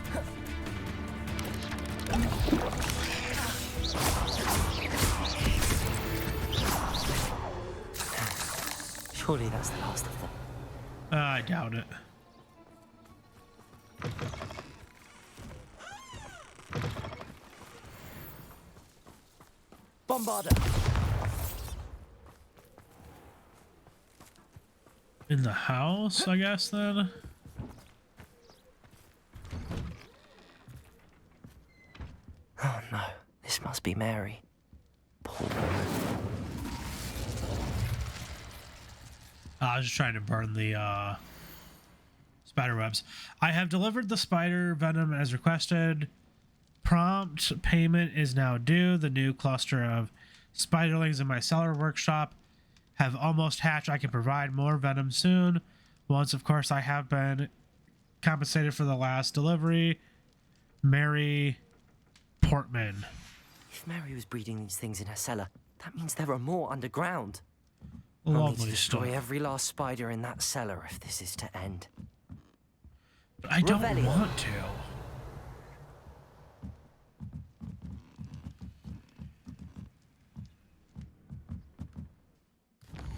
S2: Surely that's the last of them.
S1: I doubt it.
S2: Bombarder!
S1: In the house, I guess, then?
S2: Oh no, this must be Mary. Poor woman.
S1: I was just trying to burn the spider webs. I have delivered the spider venom as requested. Prompt payment is now due. The new cluster of spiderlings in my cellar workshop have almost hatched. I can provide more venom soon. Once, of course, I have been compensated for the last delivery. Mary Portman.
S2: If Mary was breeding these things in her cellar, that means there are more underground. I'll need to
S1: Lovely
S2: destroy
S1: stuff.
S2: every last spider in that cellar if this is to end.
S1: But I don't
S2: Revelio.
S1: want to.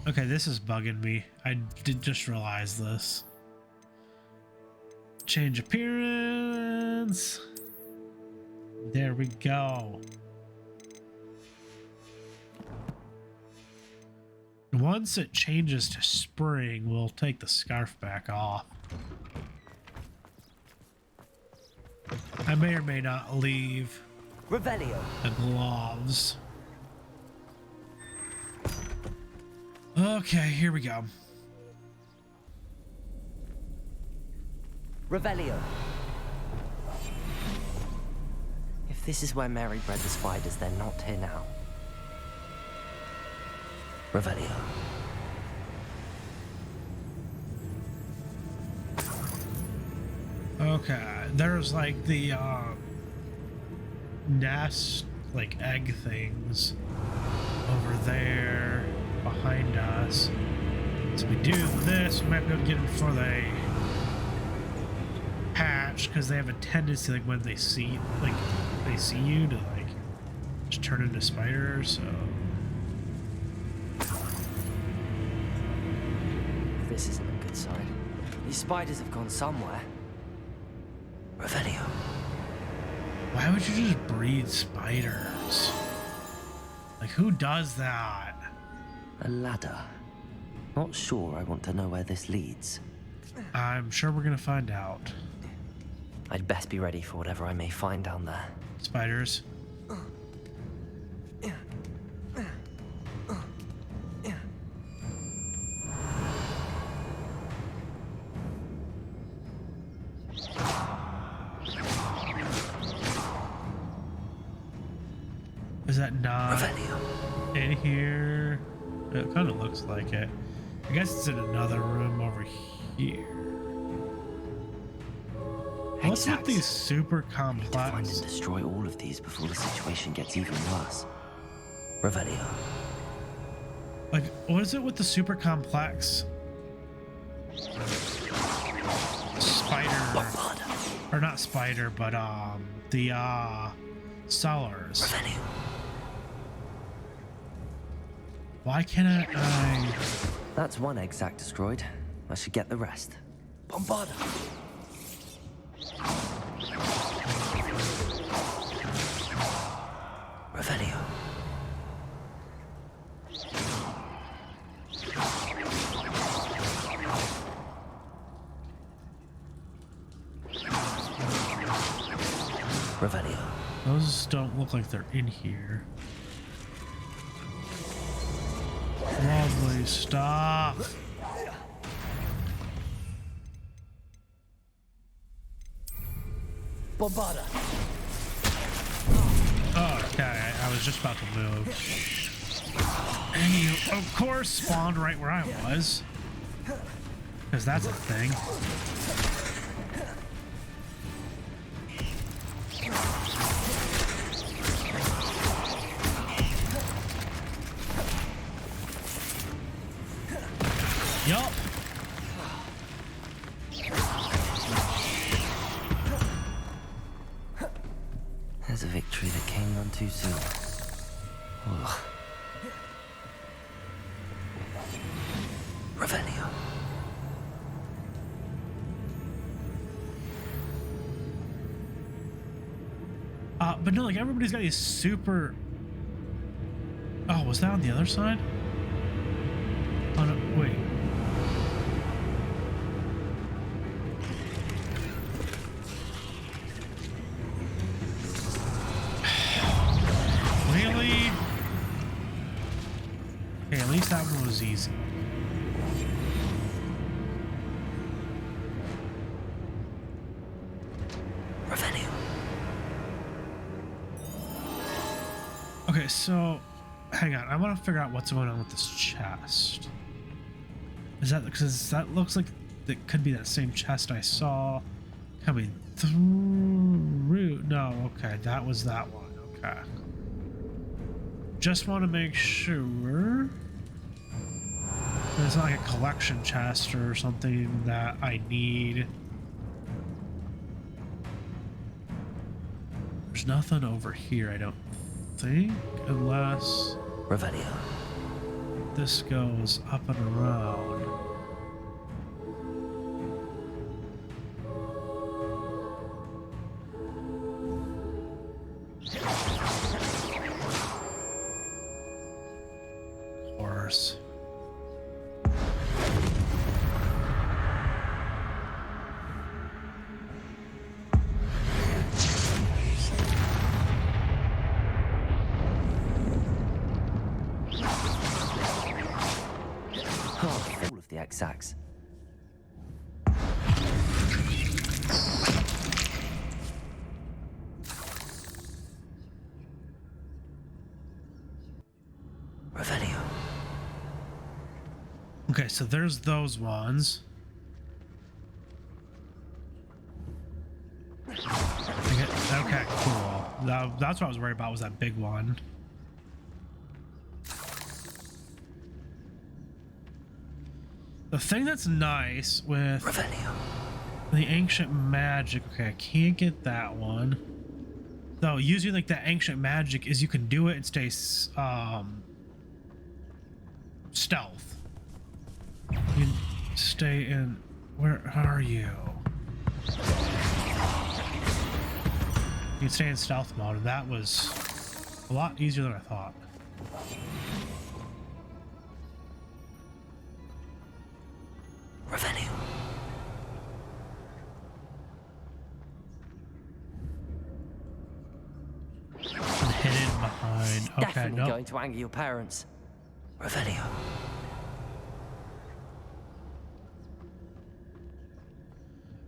S1: Okay, this is bugging me. I did just realize this. Change appearance. There we go. Once it changes to spring, we'll take the scarf back off. I may or may not leave
S2: Revelio.
S1: the gloves. Okay, here we go.
S2: Revelio. If this is where Mary bred the spiders, they're not here now. Revelio.
S1: Okay, there's like the nest, like egg things over there behind us. So we do this, we might be able to get them before they hatch, because they have a tendency, like when they see you, to like just turn into spiders. So
S2: This isn't a good sign. These spiders have gone somewhere. Revelio.
S1: why would you just breed spiders? Like, who does that?
S2: A ladder. Not sure I want to know where this leads.
S1: I'm sure we're gonna find out.
S2: I'd best be ready for whatever I may find down there.
S1: Spiders. Is that not
S2: Revelio.
S1: in here? It kind of looks like it. I guess it's in another room over here. What's with
S2: Hexax.
S1: these super
S2: Need to find and
S1: complex?
S2: destroy all of these before the situation gets even worse. Revelio.
S1: Like, what is it with the super complex spider?
S2: Bombarder.
S1: Or not spider, but the cellars.
S2: Revelio.
S1: Why can't I?
S2: That's one egg sac destroyed. I should get the rest. Bombarda! Revelio. Revelio.
S1: Those don't look like they're in here. Lovely stuff.
S2: Bombarda.
S1: Oh, okay. I was just about to move. And you, of course, spawned right where I was. Because that's a thing. Yup.
S2: There's a victory that came none too soon. Ugh. Revelio.
S1: But no, like everybody's got these super. Oh, was that on the other side? Oh no, wait. Really? Okay, at least that one was easy.
S2: Revelio.
S1: Okay, so hang on. I want to figure out what's going on with this chest. Is that because that looks like that could be that same chest I saw coming through? No, okay, that was that one. Okay. Just want to make sure there's not like a collection chest or something that I need. There's nothing over here, I don't think, unless
S2: Revelio.
S1: this goes up and around. Of course.
S2: All of the X-Sax. Revelio.
S1: Okay, so there's those ones. Okay, cool. That's what I was worried about, was that big one. The thing that's nice with
S2: Revelio.
S1: the ancient magic, okay, I can't get that one. Though using like that ancient magic is you can do it and stay stealth. You can stay in. Where are you? You can stay in stealth mode, and that was a lot easier than I thought.
S2: Revelio.
S1: And hidden behind. Okay,
S2: Definitely
S1: no.
S2: going to anger your parents. Revelio.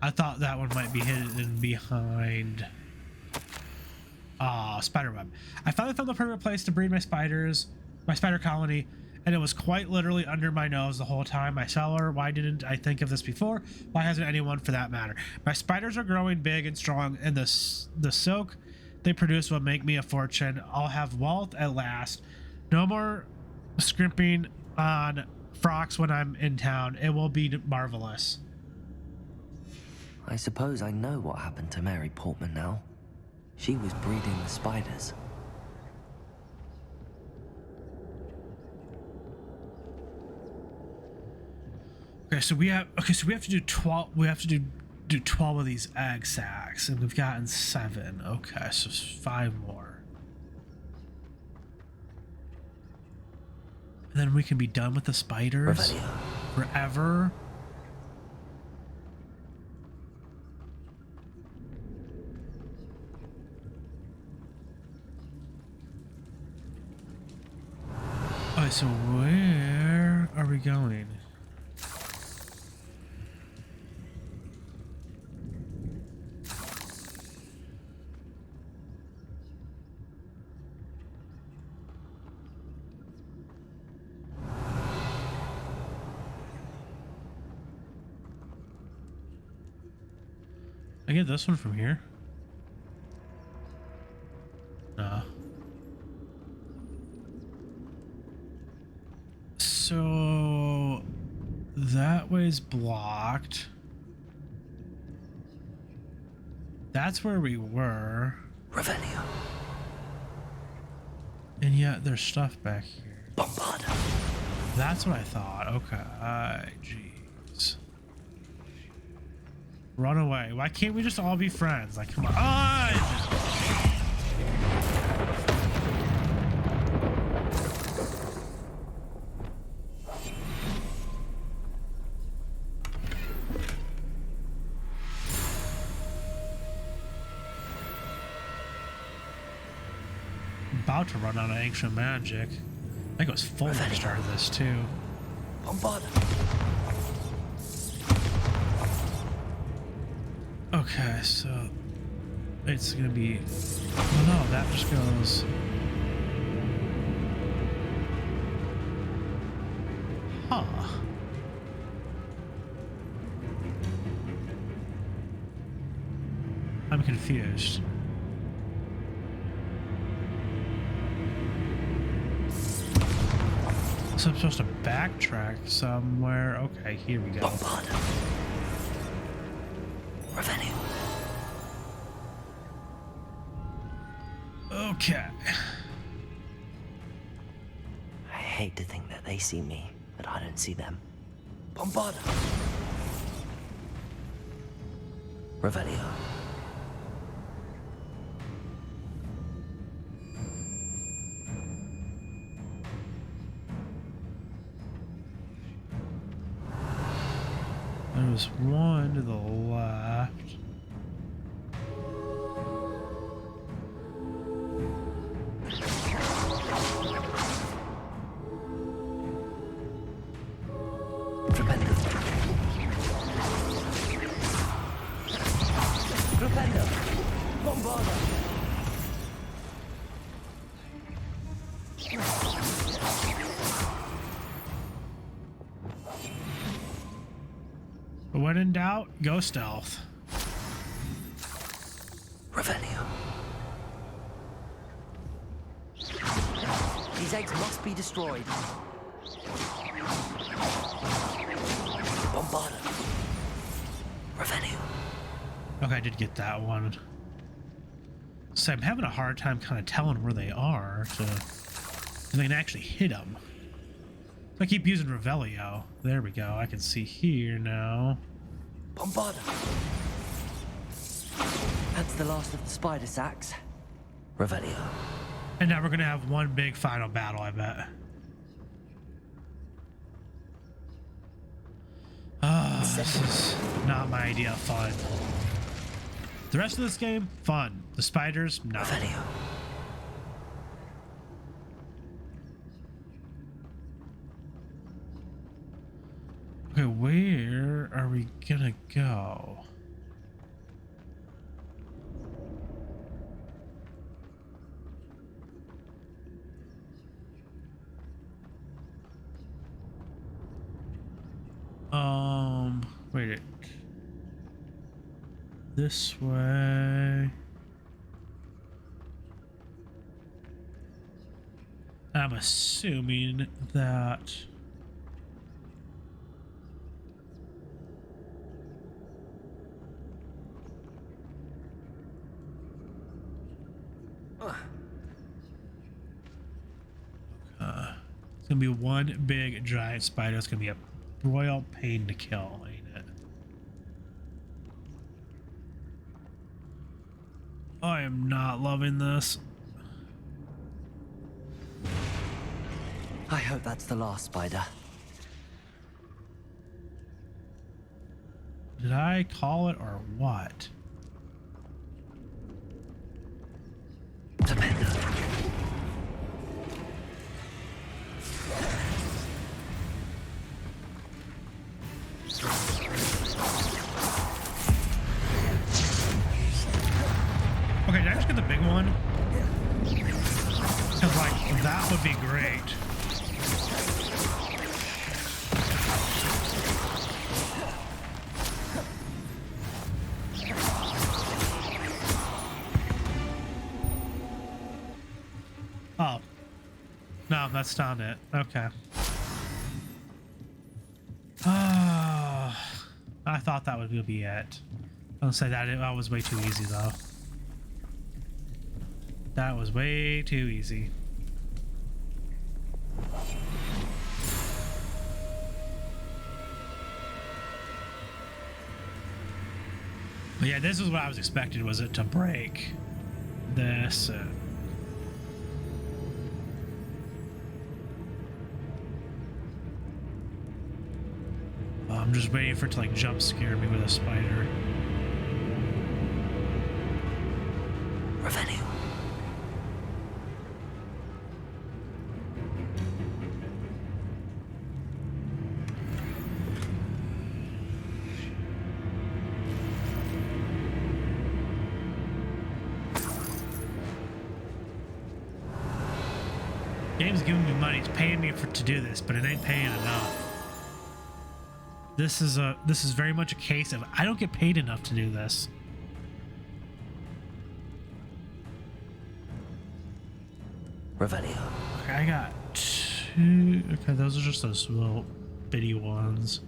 S1: I thought that one might be hidden behind spiderweb. I finally found the perfect place to breed my spiders, my spider colony, and it was quite literally under my nose the whole time. My cellar, why didn't I think of this before? Why hasn't anyone for that matter? My spiders are growing big and strong, and the silk they produce will make me a fortune. I'll have wealth at last. No more scrimping on frocks when I'm in town. It will be marvelous.
S2: I suppose I know what happened to Mary Portman now. She was breeding the spiders.
S1: so we have to do 12. We have to do 12 of these egg sacs, and we've gotten 7. Okay, so 5 more. And then we can be done with the spiders forever. Alright, so where are we going? I get this one from here? No. So that way's blocked. That's where we were.
S2: Revelio.
S1: And yet there's stuff back here.
S2: Bombard.
S1: That's what I thought. Okay. Jeez. Run away. Why can't we just all be friends? Like, come on. About to run out of ancient magic. I think it was full when I started this too.
S2: Bombard.
S1: Okay, so it's gonna be. Oh no, that just goes. Huh. I'm confused. So I'm supposed to backtrack somewhere. Okay, here we go.
S2: Bombard. Revenue.
S1: Okay.
S2: I hate to think that they see me, but I don't see them. Bombard. Revelio.
S1: There's one to the left. When in doubt, go stealth.
S2: Revelio. These eggs must be destroyed. Bombard. Revelio.
S1: Okay, I did get that one. So I'm having a hard time kind of telling where they are so I can actually hit them. So I keep using Revelio. There we go. I can see here now.
S2: Bombard. That's the last of the spider sacks. Revelio.
S1: And now we're gonna have one big final battle, I bet. This is not my idea of fun. The rest of this game, fun. The spiders, no.
S2: Revelio.
S1: Okay, where are we gonna go? Wait. This way. I'm assuming that it's gonna be one big giant spider. It's gonna be a royal pain to kill, ain't it? I am not loving this.
S2: I hope that's the last spider.
S1: Did I call it or what? Okay, did I just get the big one? Because, like, that would be great. Oh. No, that's not it. Okay. I thought that would be it. I'll say that was way too easy, though. That was way too easy. But yeah, this is what I was expecting, was it to break this. I'm just waiting for it to like jump scare me with a spider.
S2: Revenue.
S1: Game's giving me money, it's paying me to do this, but it ain't paying enough. This is very much a case of I don't get paid enough to do this.
S2: Revelio.
S1: Okay, I got 2. Okay, those are just those little bitty ones.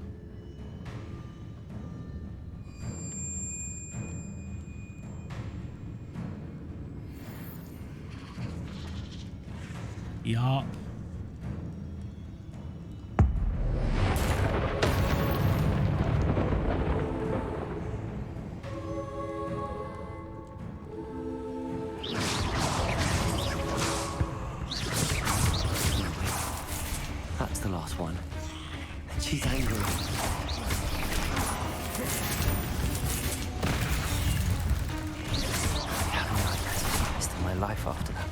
S1: Yup.
S2: That's the last one. And she's angry. Having nightmares for the rest of my life after that.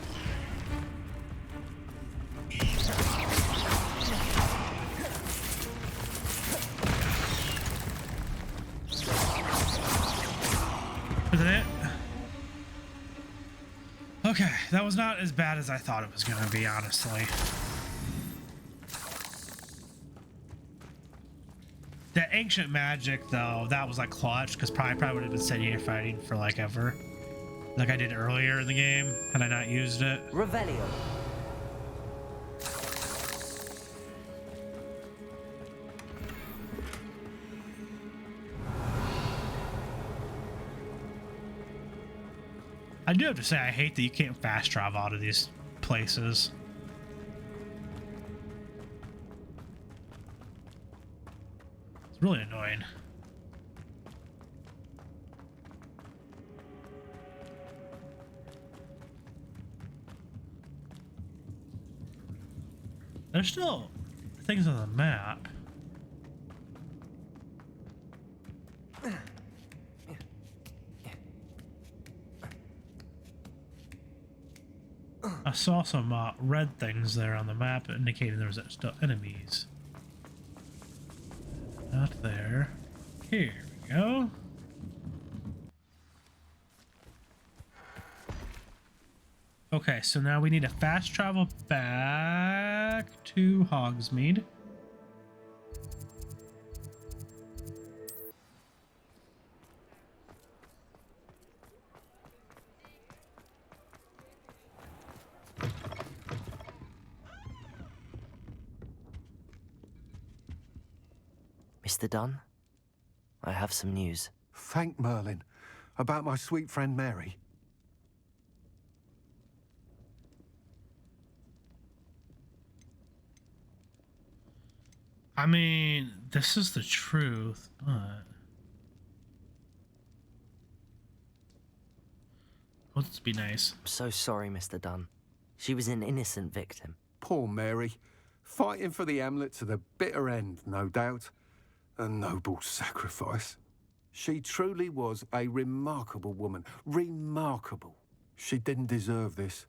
S1: Is that it? Okay, that was not as bad as I thought it was going to be, honestly. The ancient magic, though, that was like clutch, because probably would have been sitting here fighting for like ever. Like I did earlier in the game, had I not used it.
S2: Revelio.
S1: I do have to say, I hate that you can't fast travel out of these places. It's really annoying. There's still things on the map. I saw some red things there on the map indicating there was still enemies. Not there. Here we go. Okay, so now we need to fast travel back to Hogsmeade.
S2: Mr. Dunn, I have some news.
S9: Thank Merlin. About my sweet friend Mary.
S1: I mean, this is the truth, but let's be nice.
S2: I'm so sorry, Mr. Dunn. She was an innocent victim.
S9: Poor Mary. Fighting for the Hamlet to the bitter end, no doubt. A noble sacrifice. She truly was a remarkable woman. Remarkable. She didn't deserve this.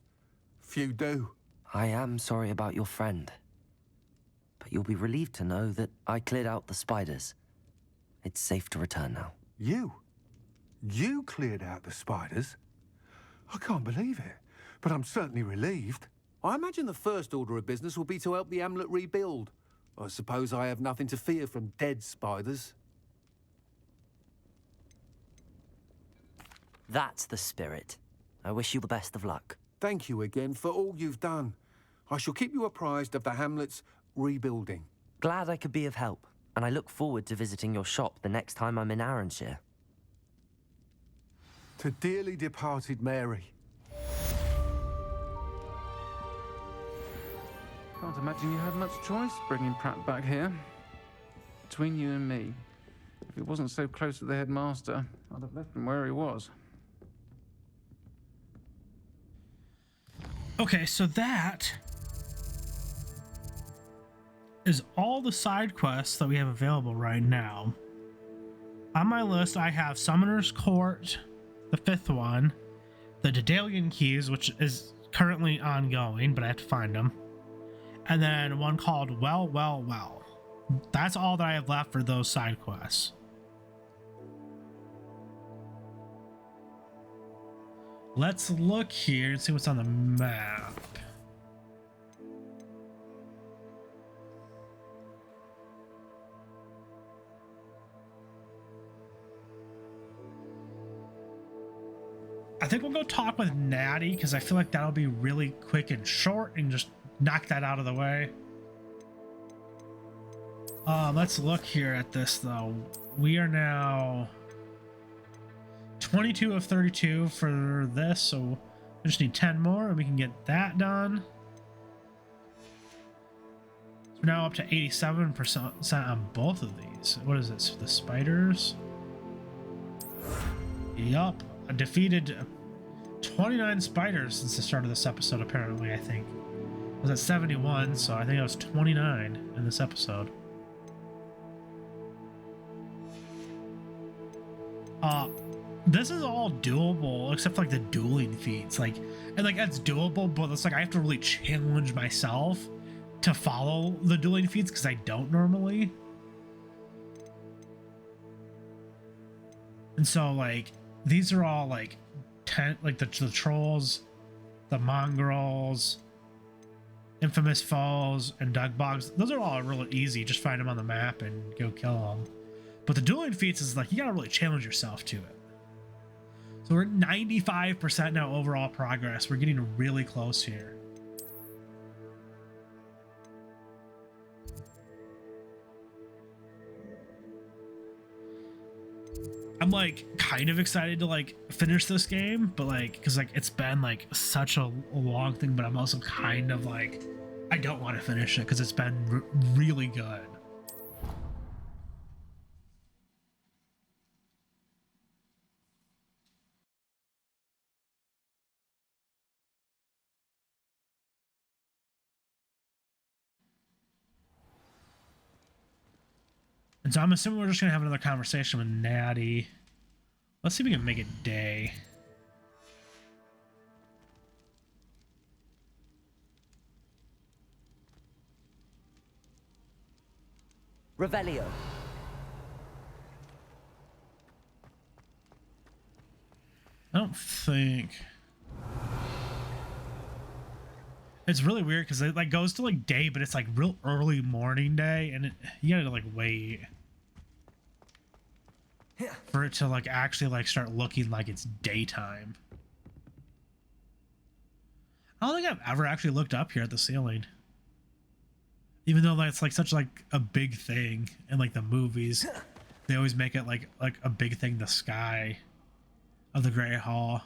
S9: Few do.
S2: I am sorry about your friend. But you'll be relieved to know that I cleared out the spiders. It's safe to return now.
S9: You? You cleared out the spiders? I can't believe it, but I'm certainly relieved. I imagine the first order of business will be to help the Hamlet rebuild. I suppose I have nothing to fear from dead spiders.
S2: That's the spirit. I wish you the best of luck.
S9: Thank you again for all you've done. I shall keep you apprised of the Hamlet's rebuilding.
S2: Glad I could be of help, and I look forward to visiting your shop the next time I'm in Aranshire.
S9: To dearly departed Mary.
S7: Can't imagine you had much choice bringing Pratt back here. Between you and me, if it wasn't so close to the headmaster, I'd have left him where he was.
S1: Okay, so that is all the side quests that we have available right now. On my list, I have Summoner's Court, the 5th one, the Daedalian Keys, which is currently ongoing, but I have to find them, and then one called Well, Well, Well. That's all that I have left for those side quests. Let's look here and see what's on the map. I think we'll go talk with Natty because I feel like that'll be really quick and short and just knock that out of the way. Let's look here at this though. We are now 22 of 32 for this, so we just need 10 more and we can get that done. So we're now up to 87% on both of these. What is this? The spiders? Yup. I defeated 29 spiders since the start of this episode, apparently, I think. I was at 71, so I think I was 29 in this episode. This is all doable except for like the dueling feats, like, and like that's doable, but it's like I have to really challenge myself to follow the dueling feats because I don't normally. And so like these are all like like the trolls, the mongrels, infamous foes, and dug bugs. Those are all really easy. Just find them on the map and go kill them. But the dueling feats is like you gotta really challenge yourself to it. So we're 95% now overall progress. We're getting really close here. I'm like kind of excited to like finish this game, but like because like it's been like such a long thing, but I'm also kind of like I don't want to finish it because it's been really good. And so I'm assuming we're just gonna have another conversation with Natty. Let's see if we can make it day.
S2: Revelio.
S1: I don't think it's really weird because it like goes to like day, but it's like real early morning day, and you gotta like wait for it to like actually like start looking like it's daytime. I don't think I've ever actually looked up here at the ceiling, even though that's like such like a big thing in like the movies. They always make it like a big thing, the sky of the Great Hall.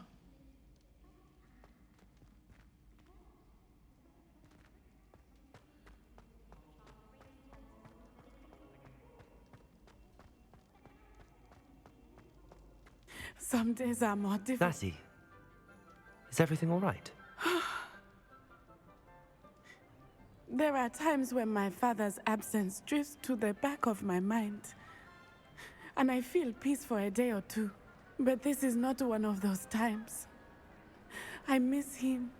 S10: Some days are more difficult.
S2: Natty, is everything all right?
S10: There are times when my father's absence drifts to the back of my mind, and I feel peace for a day or two. But this is not one of those times. I miss him.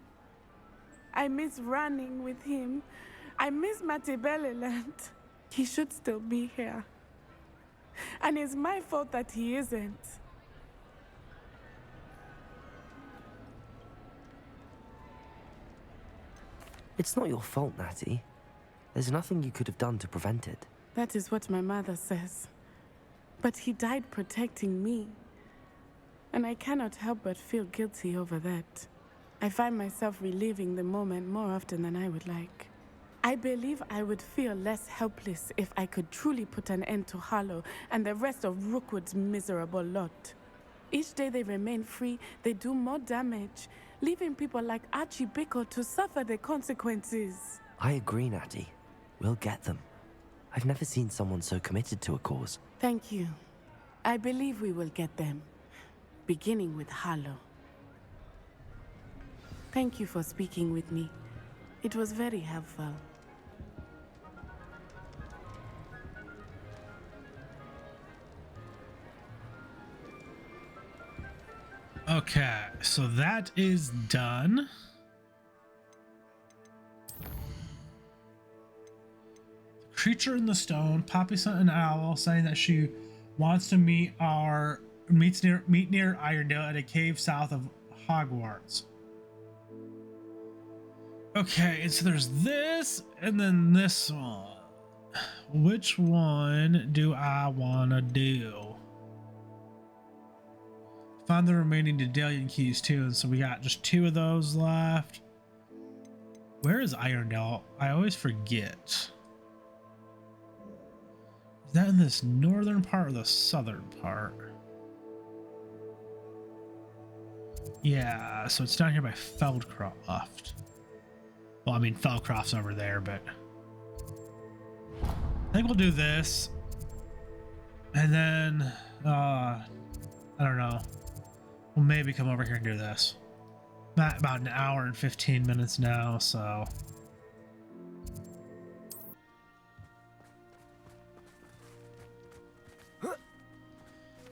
S10: I miss running with him. I miss Mattibeleland. He should still be here. And it's my fault that he isn't.
S2: It's not your fault, Natty. There's nothing you could have done to prevent it.
S10: That is what my mother says. But he died protecting me. And I cannot help but feel guilty over that. I find myself reliving the moment more often than I would like. I believe I would feel less helpless if I could truly put an end to Harlow and the rest of Rookwood's miserable lot. Each day they remain free, they do more damage, leaving people like Archie Pickle to suffer the consequences.
S2: I agree, Natty. We'll get them. I've never seen someone so committed to a cause.
S10: Thank you. I believe we will get them, beginning with Harlow. Thank you for speaking with me. It was very helpful.
S1: Okay, so that is done. Creature in the stone. Poppy sent an owl saying that she wants to meet near Irondale at a cave south of Hogwarts. Okay, and so there's this and then this one. Which one do I want to do? Found the remaining Daedalian keys too, and so we got just 2 of those left. Where is Irondale? I always forget. Is that in this northern part or the southern part? Yeah, so it's down here by Feldcroft. Well, I mean, Feldcroft's over there, but I think we'll do this. And then, I don't know. We'll maybe come over here and do this. Not about an hour and 15 minutes now, so.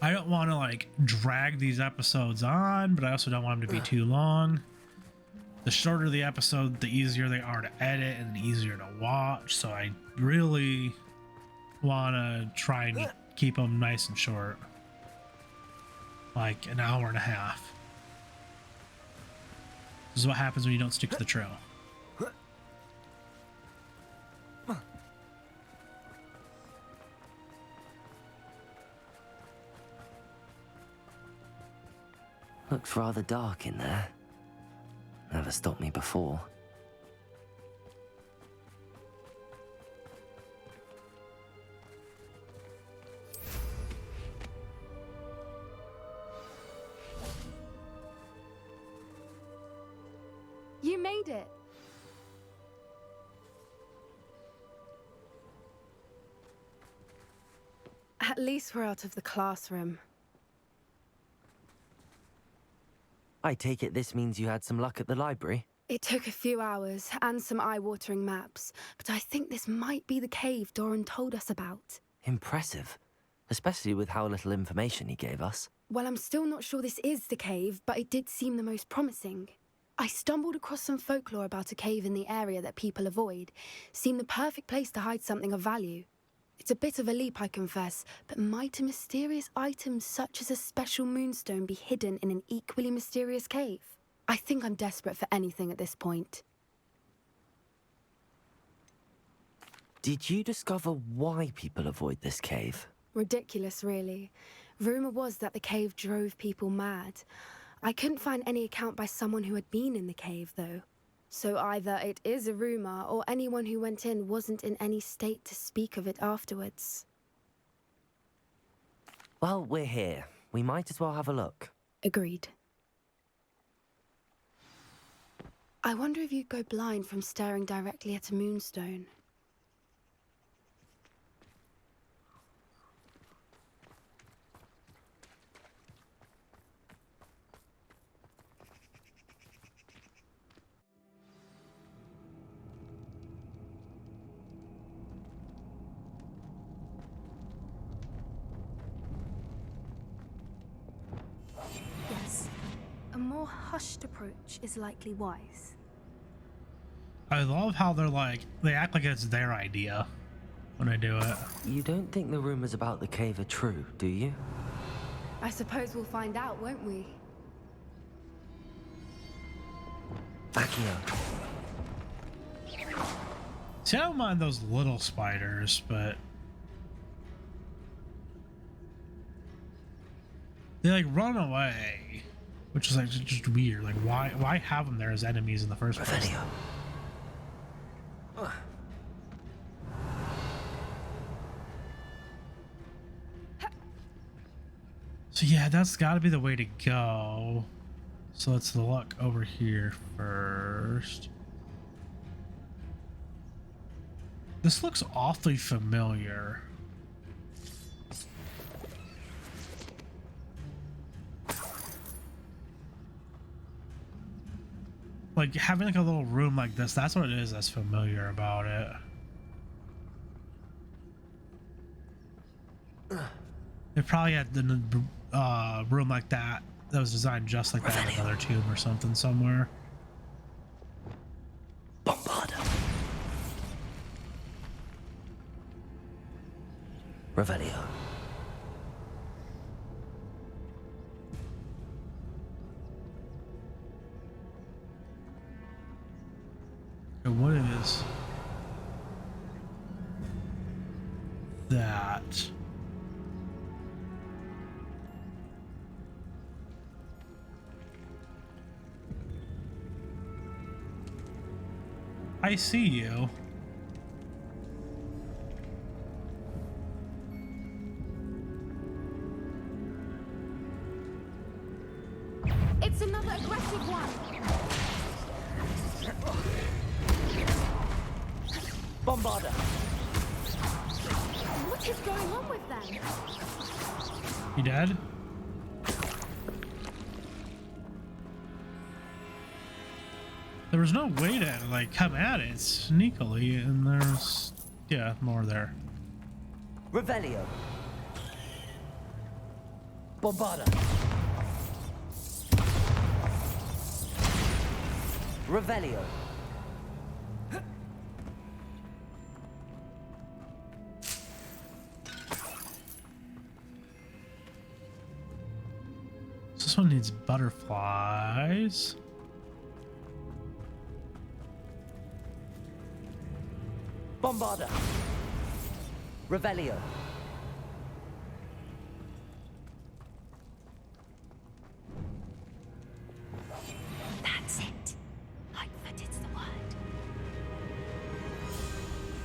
S1: I don't want to like drag these episodes on, but I also don't want them to be too long. The shorter the episode, the easier they are to edit and the easier to watch. So I really want to try and keep them nice and short. Like an hour and a half. This is what happens when you don't stick to the trail.
S2: Looks rather dark in there. Never stopped me before.
S11: You made it. At least we're out of the classroom.
S2: I take it this means you had some luck at the library?
S11: It took a few hours and some eye-watering maps, but I think this might be the cave Doran told us about.
S2: Impressive. Especially with how little information he gave us.
S11: Well, I'm still not sure this is the cave, but it did seem the most promising. I stumbled across some folklore about a cave in the area that people avoid. Seemed the perfect place to hide something of value. It's a bit of a leap, I confess, but might a mysterious item such as a special moonstone be hidden in an equally mysterious cave? I think I'm desperate for anything at this point.
S2: Did you discover why people avoid this cave?
S11: Ridiculous, really. Rumour was that the cave drove people mad. I couldn't find any account by someone who had been in the cave, though. So either it is a rumour, or anyone who went in wasn't in any state to speak of it afterwards.
S2: Well, we're here. We might as well have a look.
S11: Agreed. I wonder if you'd go blind from staring directly at a moonstone. more hushed approach is likely wise.
S1: I love how they act like it's their idea when I do it.
S2: You don't think the rumors about the cave are true, do you?
S11: I suppose we'll find out, won't we?
S2: Accio.
S1: See, I don't mind those little spiders, but they like run away, which is like just weird. Like, why have them there as enemies in the first place? So yeah, that's got to be the way to go. So let's look over here first. This looks awfully familiar. Like having like a little room like this, that's what it is that's familiar about it. They probably had the room like that was designed just like that in another tomb or something somewhere.
S2: Revelio.
S1: And what is that? I see you.
S11: It's another aggressive one.
S2: Bombarder.
S11: What is going on with them?
S1: You dead? There was no way to like come at it sneakily, and there's more there.
S2: Revelio. Bombarder. Revelio.
S1: So this one needs butterflies.
S2: Bombarder. Revelio.
S8: That's it. Lightfooted's the word.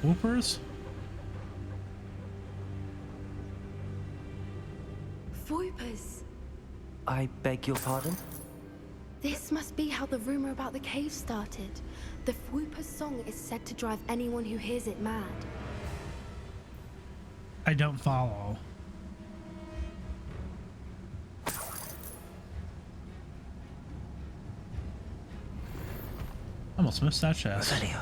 S1: Whoopers?
S11: Voipers.
S2: I beg your pardon?
S11: This must be how the rumor about the cave started. The Whooper's song is said to drive anyone who hears it mad.
S1: I don't follow. Almost missed that chest.
S2: Revelio.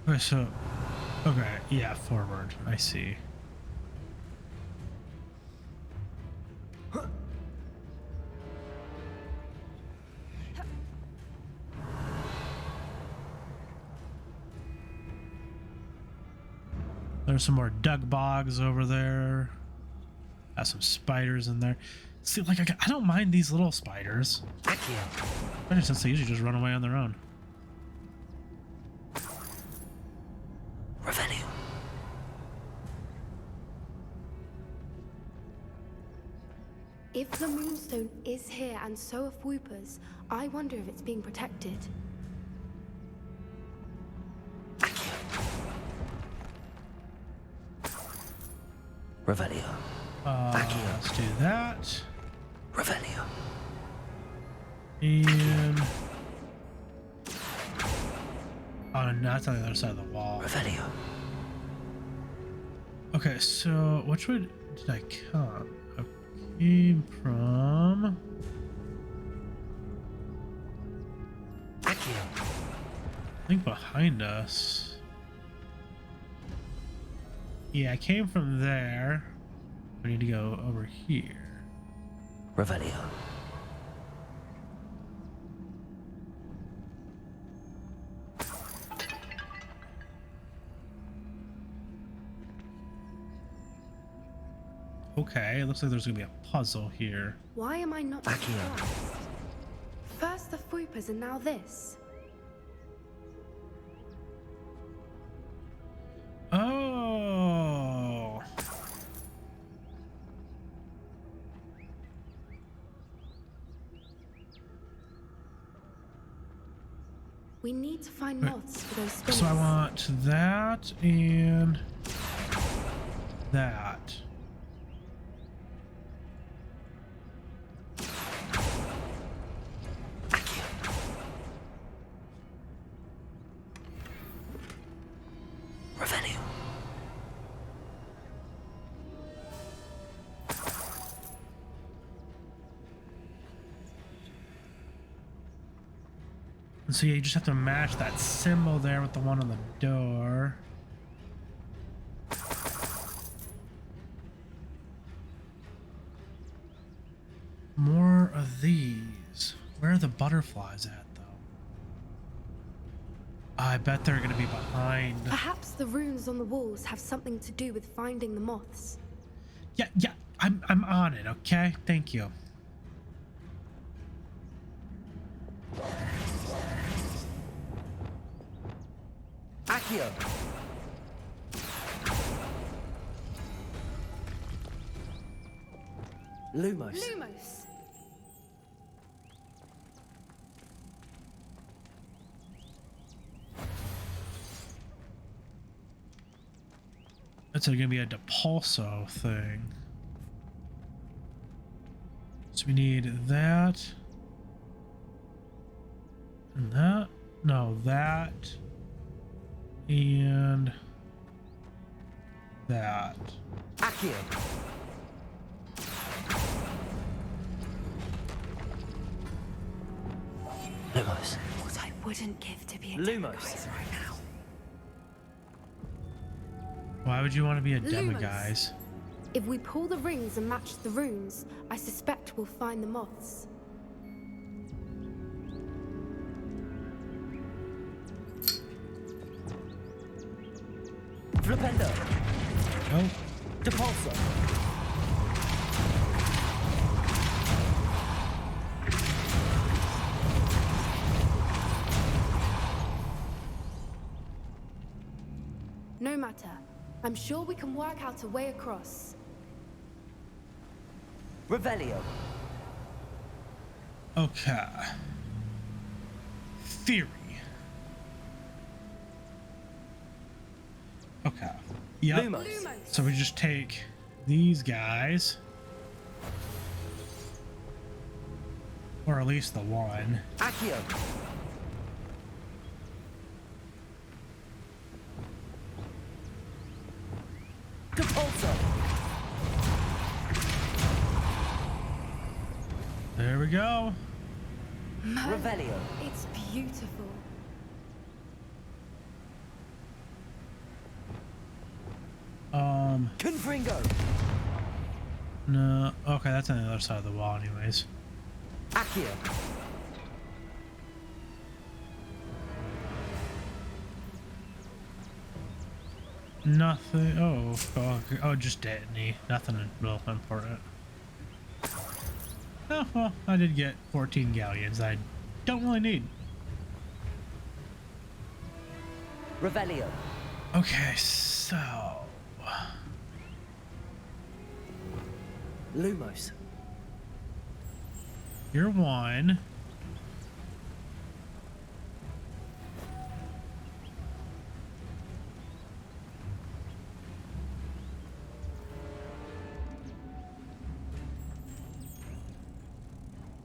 S1: Okay, so, okay, yeah, forward. I see. There's some more dug bogs over there. Got some spiders in there. See, like, I don't mind these little spiders. Especially since they usually just run away on their own.
S2: Revelio.
S11: If the Moonstone is here and so are Whoopers, I wonder if it's being protected.
S2: Revelio.
S1: Let's do that.
S2: Revelio.
S1: And oh, no, that's on the other side of the wall.
S2: Revelio.
S1: Okay, so which way did I come? I came from think behind us. Yeah, I came from there. We need to go over here.
S2: Revelio.
S1: Okay, it looks like there's gonna be a puzzle here.
S11: Why am I not surprised? First the Foopas and now this.
S1: Oh.
S11: We need to find moths for those spinners.
S1: So I want that and that.
S2: Revelio.
S1: And so yeah, you just have to match that symbol there with the one on the door. More of these. Where are the butterflies at, though? I bet they're gonna be behind.
S11: Perhaps the runes on the walls have something to do with finding the moths.
S1: Yeah, I'm on it, okay? Thank you.
S2: Accio. Lumos.
S11: Lumos!
S1: That's gonna be a Depulso thing. So we need that. And that. No, that. And that.
S2: Accio. Lumos.
S11: What I wouldn't give to be a
S2: Lumos.
S11: demiguise right now.
S1: Why would you want to be a
S11: Lumos.
S1: demiguise?
S11: If we pull the rings and match the runes, I suspect we'll find the moths.
S2: Flipendo.
S1: Oh.
S2: Depulso.
S11: No matter. I'm sure we can work out a way across.
S2: Revelio.
S1: Okay. Theory. Okay. Yep.
S2: Lumos.
S1: So we just take these guys. Or at least the one.
S2: Accio. Depulso.
S1: There we go.
S2: Revelio.
S11: It's beautiful.
S2: Confringo.
S1: No. Okay, that's on the other side of the wall anyways.
S2: Accio.
S1: Nothing. Oh, just detonate. Nothing real important. Oh, well, I did get 14 galleons I don't really need.
S2: Revelio.
S1: Okay, so...
S2: Lumos.
S1: You're one.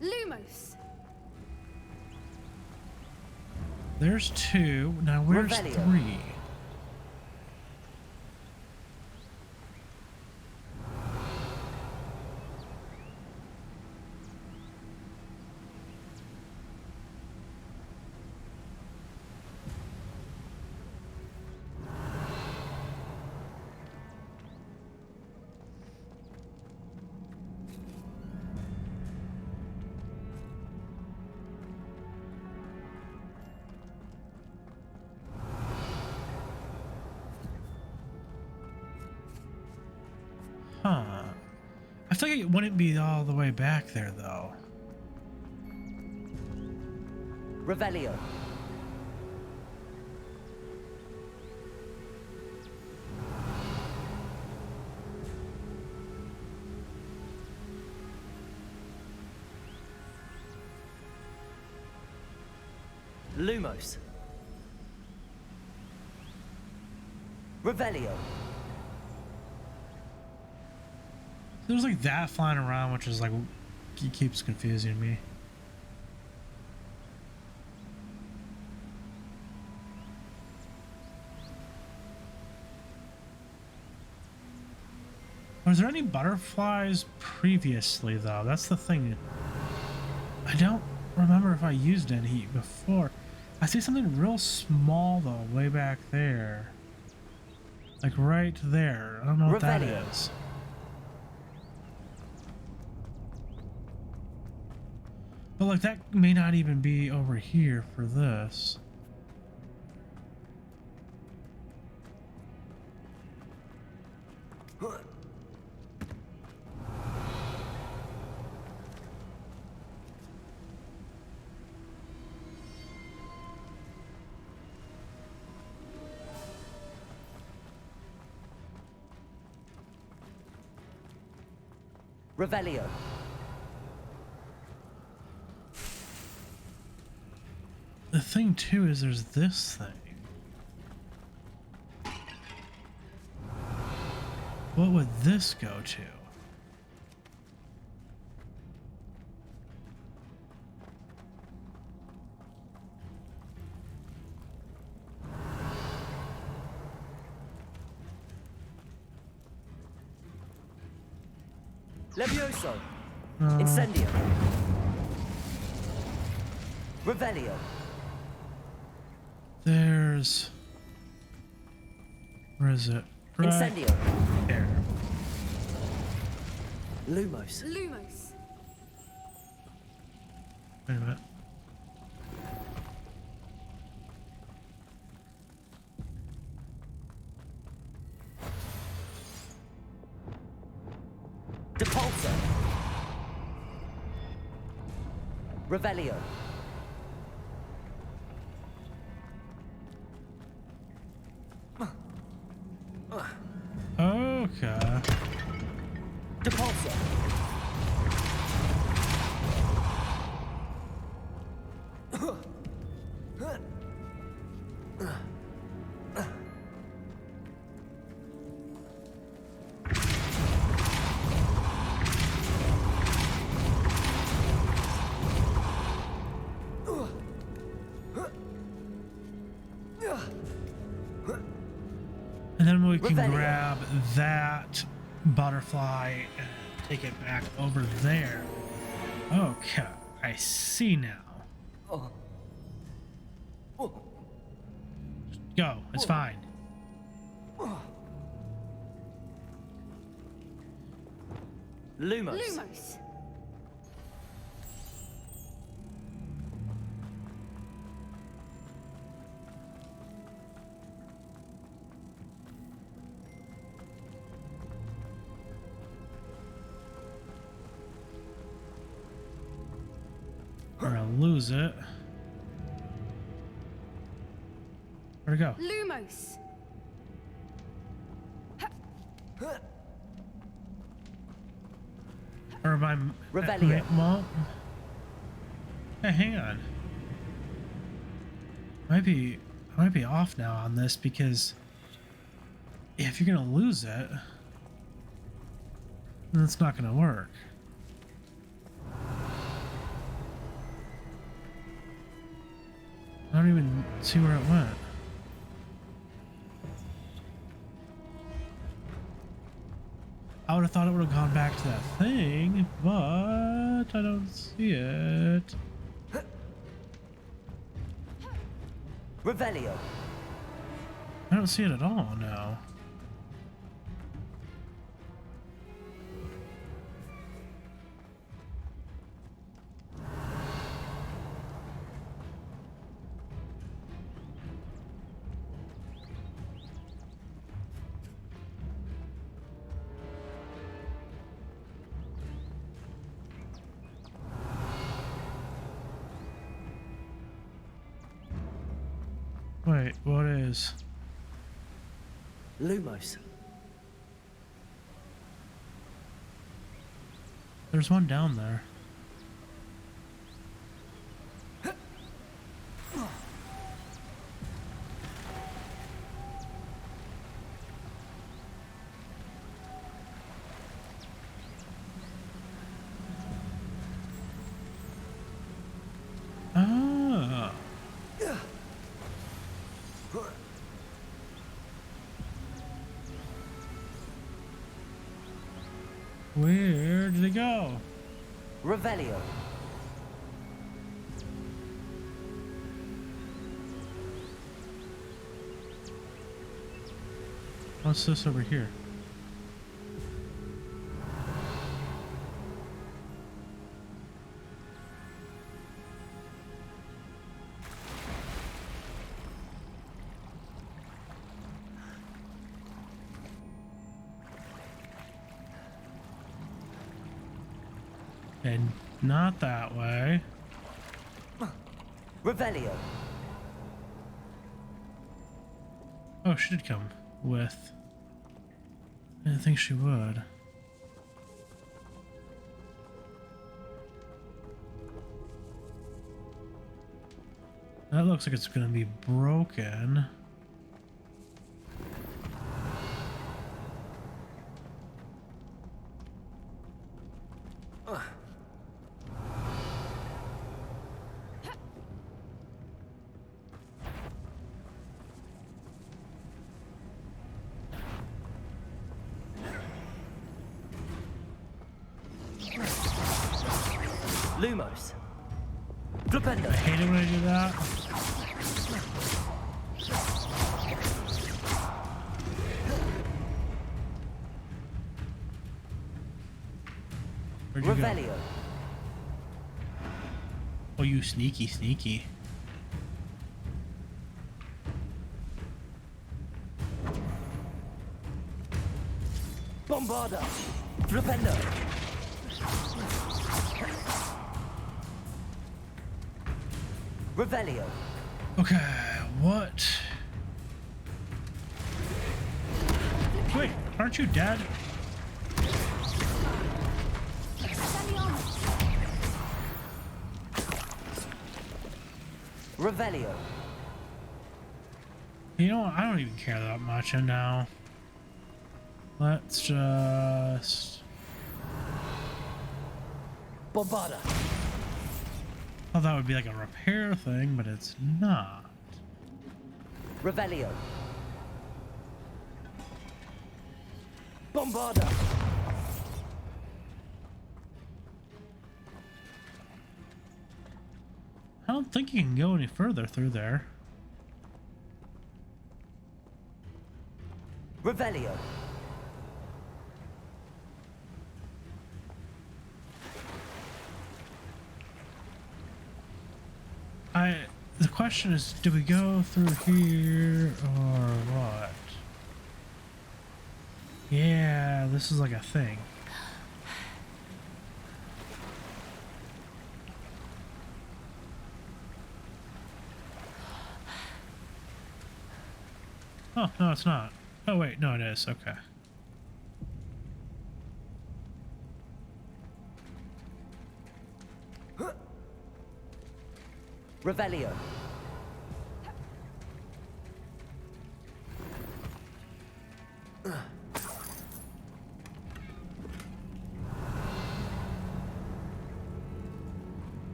S11: Lumos.
S1: There's two. Now where's
S2: Revelio.
S1: three? Looks like it wouldn't be all the way back there, though.
S2: Revelio. Lumos. Revelio.
S1: There's like that flying around, which is like, it keeps confusing me. Was there any butterflies previously, though? That's the thing. I don't remember if I used any before. I see something real small, though, way back there. Like right there. I don't know what that is. But like that may not even be over here for this.
S2: Revelio.
S1: The thing too is there's this thing. What would this go to?
S2: Levioso. Incendio. Revelio.
S1: There's... Where is it? Right
S2: Incendio.
S1: there.
S2: Lumos.
S11: Lumos.
S1: Wait a minute.
S2: Depulso. Revelio.
S1: Okay.
S2: Depulso.
S1: And then we can
S2: Revelio.
S1: grab that butterfly and take it back over there. Okay, I see now. Just go, it's fine.
S2: Lumos.
S11: Lumos.
S1: We're gonna lose it. Where'd it go?
S11: Lumos.
S1: Or am I...
S2: Revelio.
S1: Well... Hey, hang on. I might be off now on this because... if you're gonna lose it... then it's not gonna work. I don't even see where it went. I would have thought it would have gone back to that thing, but I don't see it.
S2: Revelio.
S1: I don't see it at all now. Wait, what is?
S2: Lumos.
S1: There's one down there. Ah. Where did it go?
S2: Revelio.
S1: What's this over here? And not that way.
S2: Revelio.
S1: Oh, she did come with. I didn't think she would. That looks like it's gonna be broken.
S2: Lumos.
S1: I hate it when I do that. Where'd you go?
S2: Revelio.
S1: Oh, you sneaky, sneaky.
S2: Bombarda. Flipendo. Revelio.
S1: Okay, what? Wait, aren't you dead?
S2: Revelio.
S1: You know what? I don't even care that much and now. Let's just...
S2: Bombarda.
S1: Oh, that would be like a repair thing, but it's not.
S2: Revelio. Bombarda.
S1: I don't think you can go any further through there.
S2: Revelio.
S1: The question is, do we go through here or what? Yeah, this is like a thing. Oh, no, it's not. Oh, wait, no, it is. Okay.
S2: Revelio.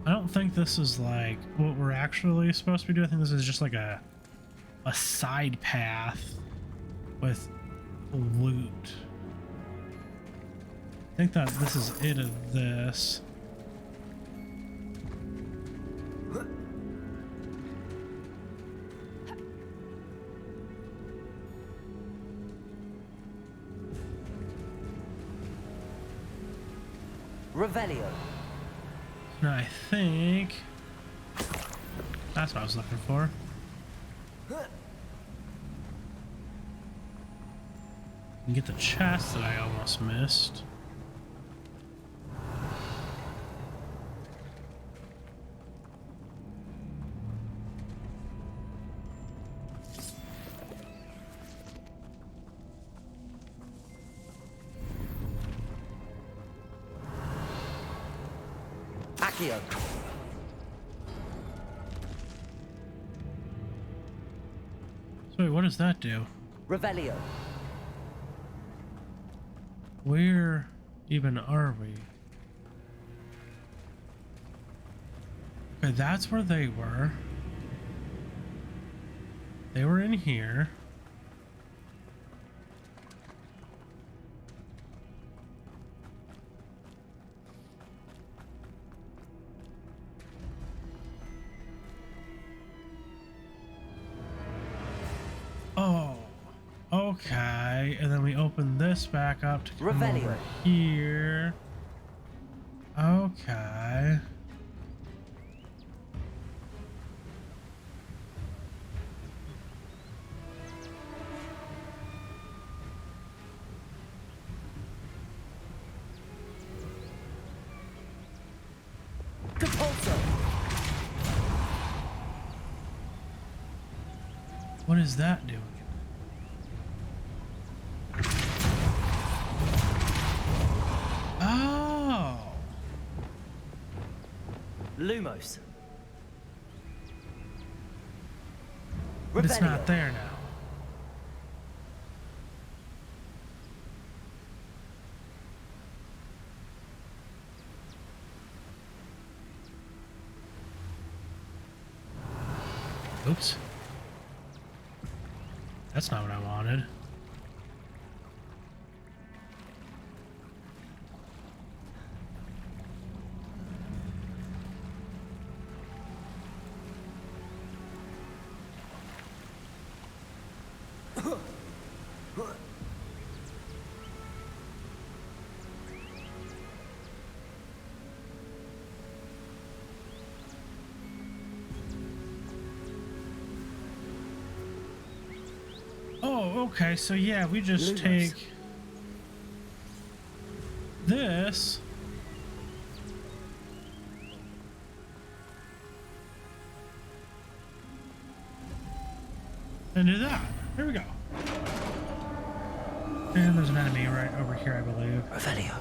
S1: I don't think this is like what we're actually supposed to be doing. I think this is just like a side path with loot. I think that this is it of this.
S2: Revelio.
S1: And I think that's what I was looking for. And get the chest that I almost missed.
S2: Accio.
S1: So wait, what does that do?
S2: Revelio.
S1: Where even are we? Okay, that's where they were. They were in here. Oh, okay. And then we open this back up to come over here. Okay. What is that doing? Oh!
S2: Lumos.
S1: But it's not there now. Oops. That's not what I wanted. Oh, okay, so yeah, we just take this and do that. Here we go. And there's an enemy right over here, I believe.
S2: Revelio.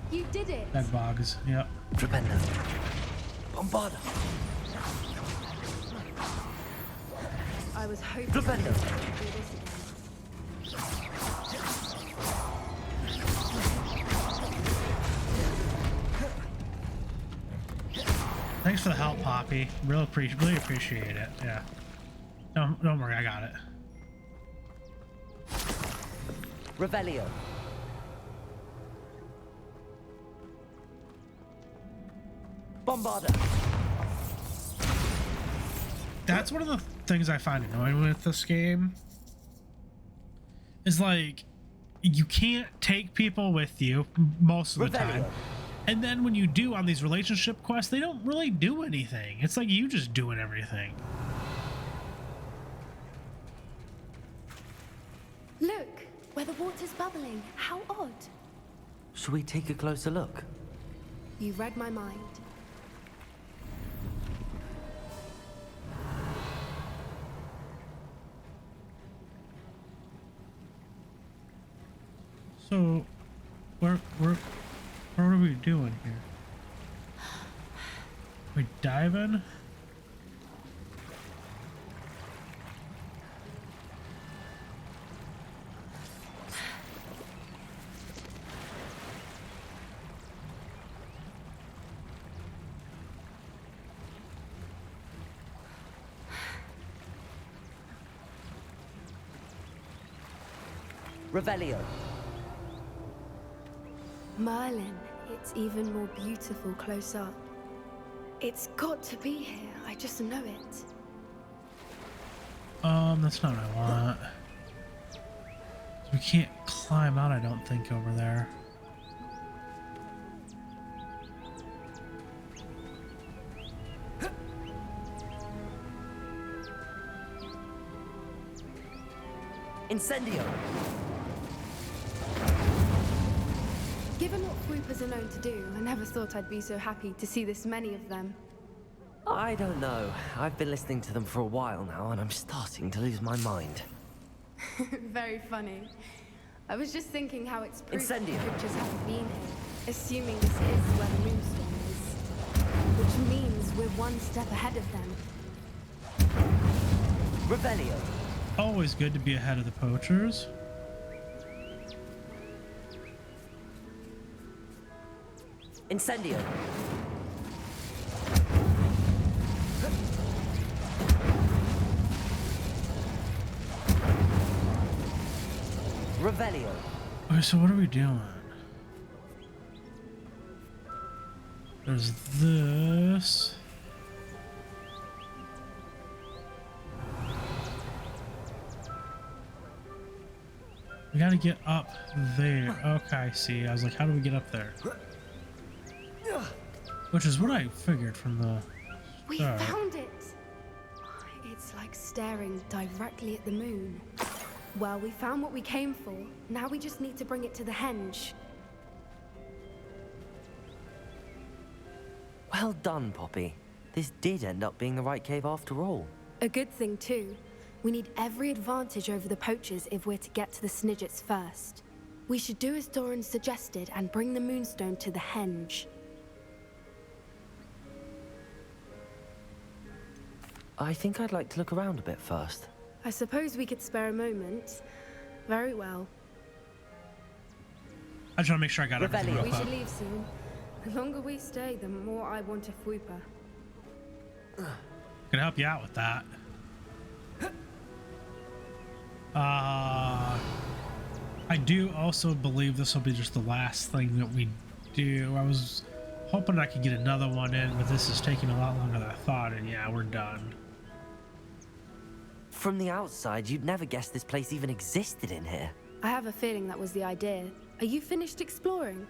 S11: You did it.
S1: Dead bogs, yep.
S2: Tremendo. Bombarda.
S11: I was hoping to do this again.
S1: Thanks for the help, Poppy. Really appreciate it. Yeah. Don't worry, I got it.
S2: Revelio. Bombarda.
S1: That's one of the things I find annoying with this game. Is like, you can't take people with you most of the time. And then when you do on these relationship quests, they don't really do anything. It's like you just doing everything.
S11: Look, where the water's bubbling. How odd.
S2: Should we take a closer look?
S11: You read my mind.
S1: So, what are we doing here? We diving?
S2: Revelio.
S11: Merlin, it's even more beautiful close up. It's got to be here. I just know it.
S1: That's not what I want. We can't climb out, I don't think, over there.
S2: Incendio.
S11: Given what Swoopers are known to do, I never thought I'd be so happy to see this many of them.
S2: I don't know. I've been listening to them for a while now, and I'm starting to lose my mind.
S11: Very funny. I was just thinking how it's proof
S2: Incendio.
S11: the creatures haven't been here, assuming this is where the Moonstone is. which means we're one step ahead of them.
S2: Revelio.
S1: Always good to be ahead of the poachers.
S2: Incendio. Revelio.
S1: Okay, so what are we doing? There's this. We gotta get up there. Okay, I see. I was like, how do we get up there? Which is what I figured from the
S11: We
S1: start.
S11: found it! It's like staring directly at the moon. Well, we found what we came for. Now we just need to bring it to the henge.
S2: Well done, Poppy. This did end up being the right cave after all.
S11: A good thing, too. We need every advantage over the poachers if we're to get to the Snidgets first. We should do as Doran suggested and bring the Moonstone to the henge.
S2: I think I'd like to look around a bit first.
S11: I suppose we could spare a moment. Very well.
S1: I just want to make sure I got everything real
S11: We
S1: quick.
S11: should leave soon. The longer we stay, the more I want a fwooper.
S1: Can help you out with that. I do also believe this will be just the last thing that we do. I was hoping I could get another one in, but this is taking a lot longer than I thought, and yeah, we're done.
S2: From the outside, you'd never guess this place even existed in here.
S11: I have a feeling that was the idea. Are you finished exploring?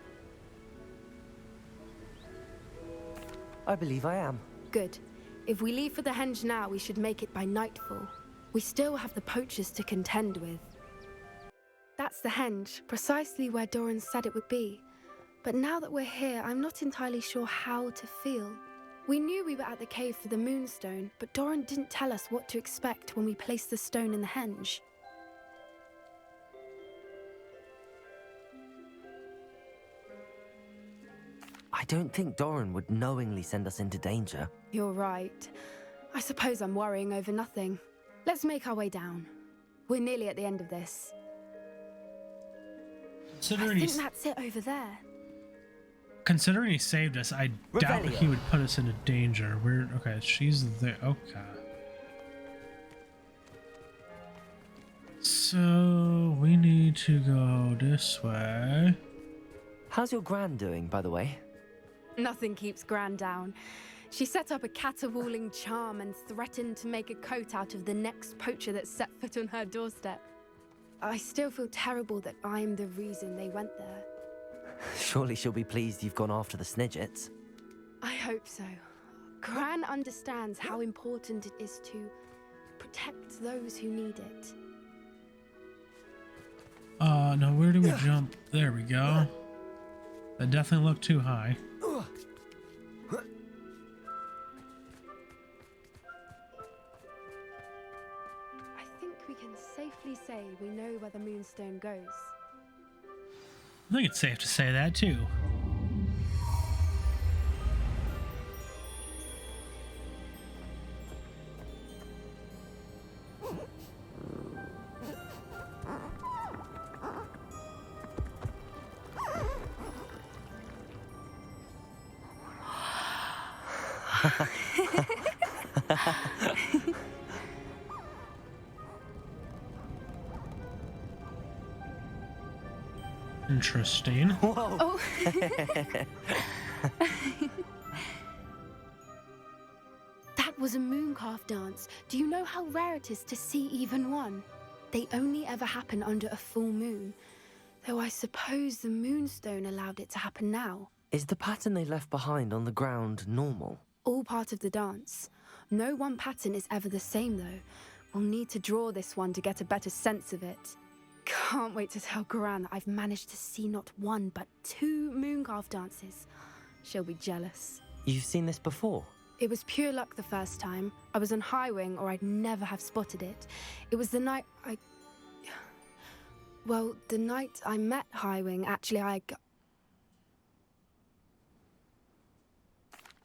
S2: I believe I am.
S11: Good. If we leave for the henge now, we should make it by nightfall. We still have the poachers to contend with. That's the henge, precisely where Doran said it would be. But now that we're here, I'm not entirely sure how to feel. We knew we were at the cave for the Moonstone, but Doran didn't tell us what to expect when we placed the stone in the henge.
S2: I don't think Doran would knowingly send us into danger.
S11: You're right. I suppose I'm worrying over nothing. Let's make our way down. We're nearly at the end of this. I think that's it over there.
S1: Considering he saved us, I doubt he would put us into danger. We're okay. She's there. Okay. So we need to go this way.
S2: How's your gran doing, by the way?
S11: Nothing keeps Gran down. She set up a caterwauling charm and threatened to make a coat out of the next poacher that set foot on her doorstep. I still feel terrible that I'm the reason they went there.
S2: Surely she'll be pleased you've gone after the Snidgets.
S11: I hope so. Gran understands how important it is to protect those who need it.
S1: Now where do we jump? There we go. That definitely looked too high.
S11: I think we can safely say we know where the Moonstone goes.
S1: I think it's safe to say that too. Interesting.
S2: Whoa!
S11: Oh. That was a mooncalf dance. Do you know how rare it is to see even one? They only ever happen under a full moon. Though I suppose the Moonstone allowed it to happen now.
S2: Is the pattern they left behind on the ground normal?
S11: All part of the dance. No one pattern is ever the same, though. We'll need to draw this one to get a better sense of it. Can't wait to tell Gran that I've managed to see not one, but 2 mooncalf dances. She'll be jealous.
S2: You've seen this before?
S11: It was pure luck the first time. I was on Highwing, or I'd never have spotted it. It was the night Well, the night I met Highwing, actually,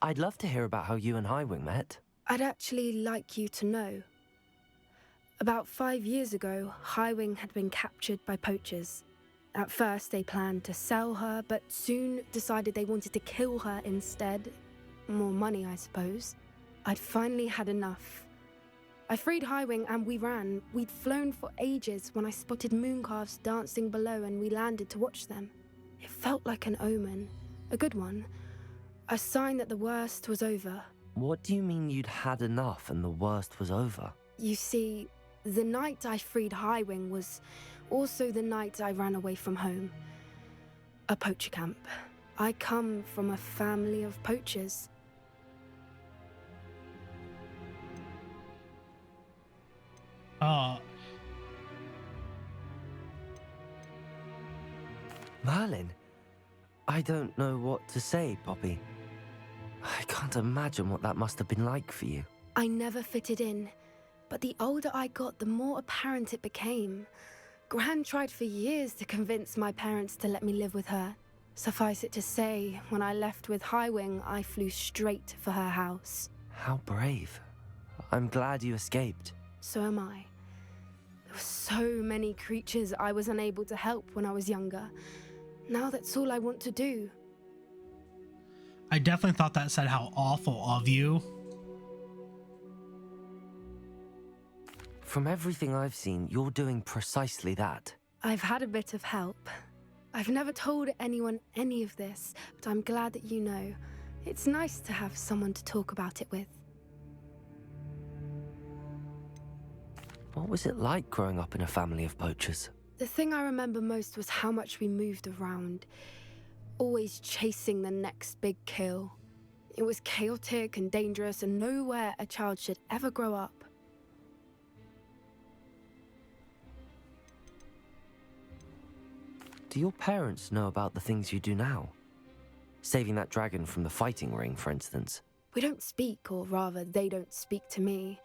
S2: I'd love to hear about how you and Highwing met.
S11: I'd actually like you to know. About 5 years ago, Highwing had been captured by poachers. At first, they planned to sell her, but soon decided they wanted to kill her instead. More money, I suppose. I'd finally had enough. I freed Highwing and we ran. We'd flown for ages when I spotted mooncalves dancing below and we landed to watch them. It felt like an omen. A good one. A sign that the worst was over.
S2: What do you mean you'd had enough and the worst was over?
S11: You see, the night I freed Highwing was also the night I ran away from home. A poacher camp. I come from a family of poachers.
S2: Merlin? I don't know what to say, Poppy. I can't imagine what that must have been like for you.
S11: I never fitted in, but the older I got, the more apparent it became. Gran tried for years to convince my parents to let me live with her. Suffice it to say, when I left with Highwing, I flew straight for her house.
S2: How brave. I'm glad you escaped.
S11: So am I. There were so many creatures I was unable to help when I was younger. Now that's all I want to do.
S1: I definitely thought that said how awful of you.
S2: From everything I've seen, you're doing precisely that.
S11: I've had a bit of help. I've never told anyone any of this, but I'm glad that you know. It's nice to have someone to talk about it with.
S2: What was it like growing up in a family of poachers?
S11: The thing I remember most was how much we moved around, always chasing the next big kill. It was chaotic and dangerous and nowhere a child should ever grow up.
S2: Do your parents know about the things you do now? Saving that dragon from the fighting ring, for instance.
S11: We don't speak, or rather, they don't speak to me.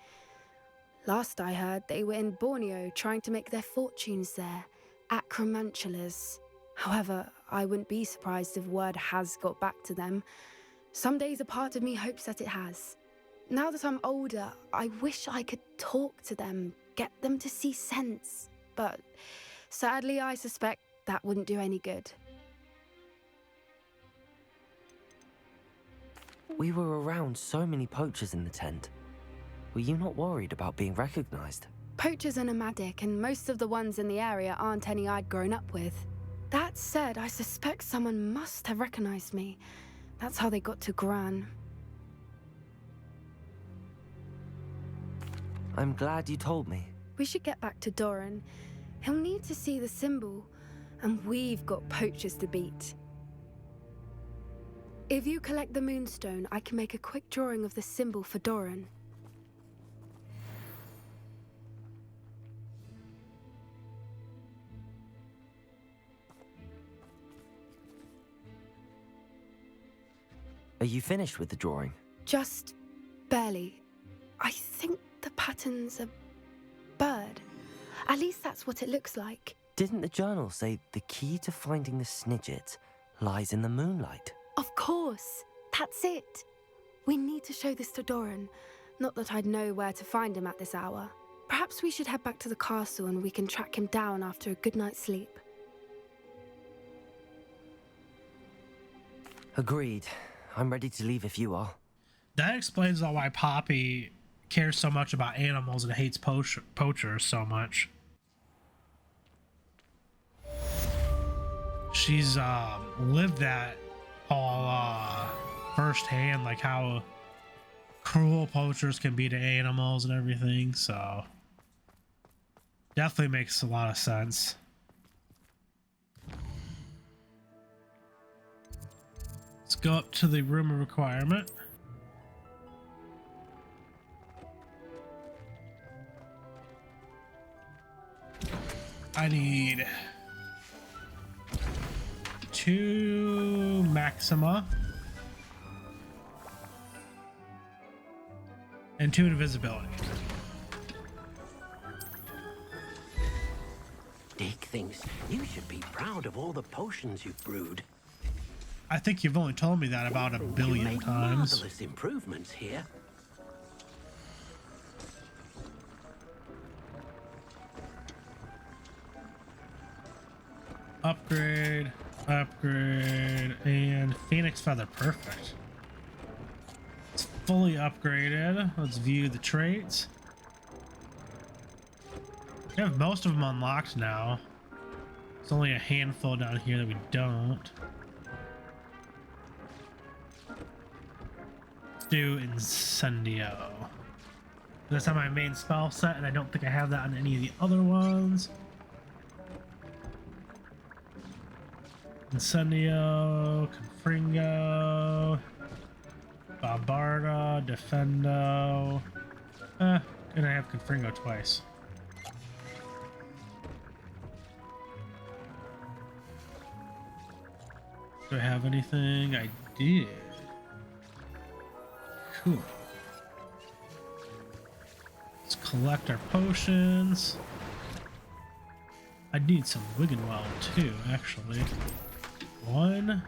S11: Last I heard, they were in Borneo trying to make their fortunes there, acromantulas. However, I wouldn't be surprised if word has got back to them. Some days a part of me hopes that it has. Now that I'm older, I wish I could talk to them, get them to see sense. But sadly, I suspect that wouldn't do any good.
S2: We were around so many poachers in the tent. Were you not worried about being recognized?
S11: Poachers are nomadic, and most of the ones in the area aren't any I'd grown up with. That said, I suspect someone must have recognized me. That's how they got to Gran.
S2: I'm glad you told me.
S11: We should get back to Doran. He'll need to see the symbol, and we've got poachers to beat. If you collect the Moonstone, I can make a quick drawing of the symbol for Doran.
S2: Are you finished with the drawing?
S11: Just barely. I think the pattern's a bird. At least that's what it looks like.
S2: Didn't the journal say the key to finding the Snidget lies in the moonlight?
S11: Of course. That's it. We need to show this to Doran. Not that I'd know where to find him at this hour. Perhaps we should head back to the castle and we can track him down after a good night's sleep.
S2: Agreed. I'm ready to leave if you are.
S1: That explains why Poppy cares so much about animals and hates poachers so much. She's lived that all firsthand, like how cruel poachers can be to animals and everything, so definitely makes a lot of sense. Let's go up to the room of requirement. I need 2 Maxima and 2 invisibility.
S12: Dick thinks you should be proud of all the potions you've brewed.
S1: I think you've only told me that about a billion
S3: Made
S1: times.
S3: marvelous improvements here.
S1: Upgrade, upgrade, and Phoenix Feather. Perfect. It's fully upgraded. Let's view the traits. We have most of them unlocked now. There's only a handful down here that we don't. Let's do Incendio. That's on my main spell set, and I don't think I have that on any of the other ones. Incendio, Confringo, Barbarda, Defendo. And I have Confringo twice. Do I have anything? I did. Cool. Let's collect our potions. I need some Wiggenweld too, actually. 1,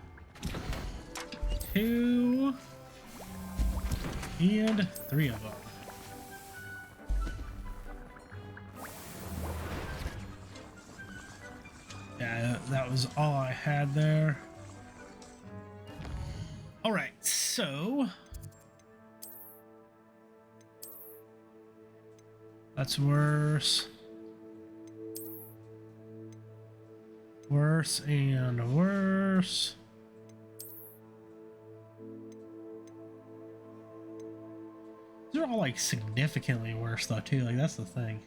S1: 2, and 3 of them. Yeah, that was all I had there. All right, so that's worse. Worse and worse. These are all like significantly worse though too. Like that's the thing.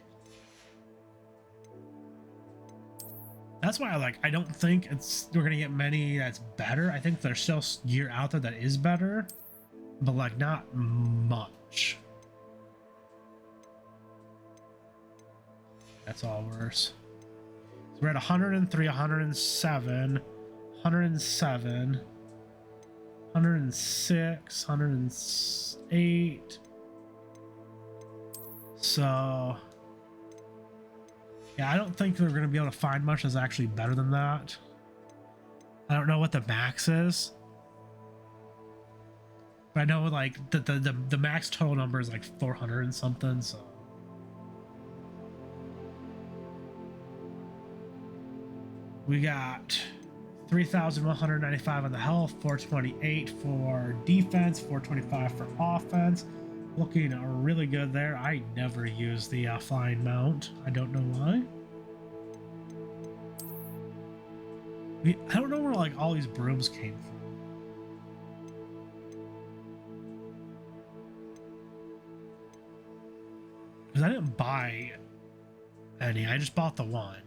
S1: That's why I don't think we're gonna get many that's better. I think there's still gear out there that is better, but like not much. That's all worse. So we're at 103, 107, 107, 106, 108. So yeah, I don't think we're going to be able to find much that's actually better than that. I don't know what the max is. But I know like the max total number is like 400 and something, so. We got 3,195 on the health, 428 for defense, 425 for offense. Looking really good there. I never use the flying mount. I don't know why. I don't know where like all these brooms came from. Because I didn't buy any. I just bought the one.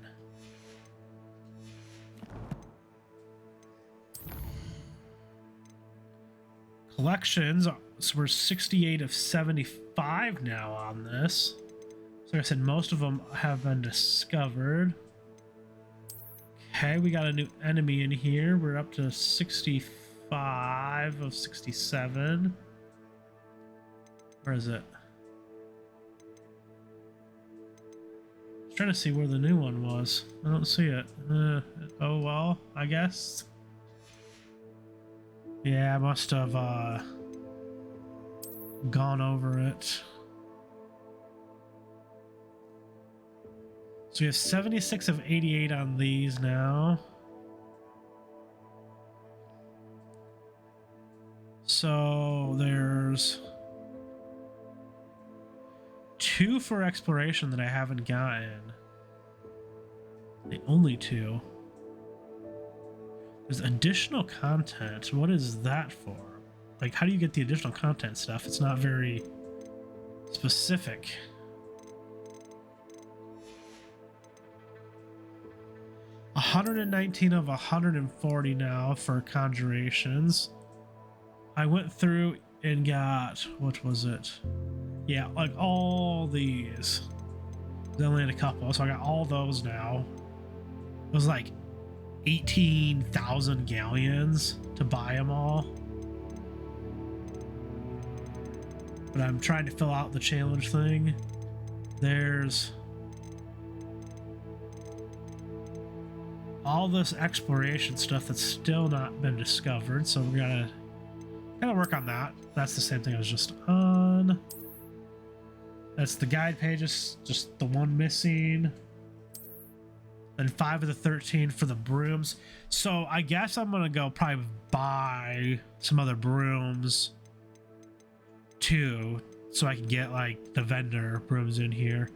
S1: Collections, so we're 68 of 75 now on this. So like I said, most of them have been discovered. Okay, we got a new enemy in here. We're up to 65 of 67. Where is it? I was trying to see where the new one was. I don't see it. Oh well, I guess. Yeah, I must have gone over it. So we have 76 of 88 on these now. So there's 2 for exploration that I haven't gotten. The only 2. There's additional content. What is that for? Like, how do you get the additional content stuff? It's not very specific. $119 of 140 now for conjurations. I went through and got, what was it? Yeah, like all these. There's only a couple, so I got all those now. It was like 18,000 galleons to buy them all. But I'm trying to fill out the challenge thing. all this exploration stuff that's still not been discovered, so we're gonna kind of work on that. That's the same thing I was just on. That's the guide pages, just the one missing. And 5 of the 13 for the brooms. So I guess I'm gonna go probably buy some other brooms too, so I can get like the vendor brooms in here.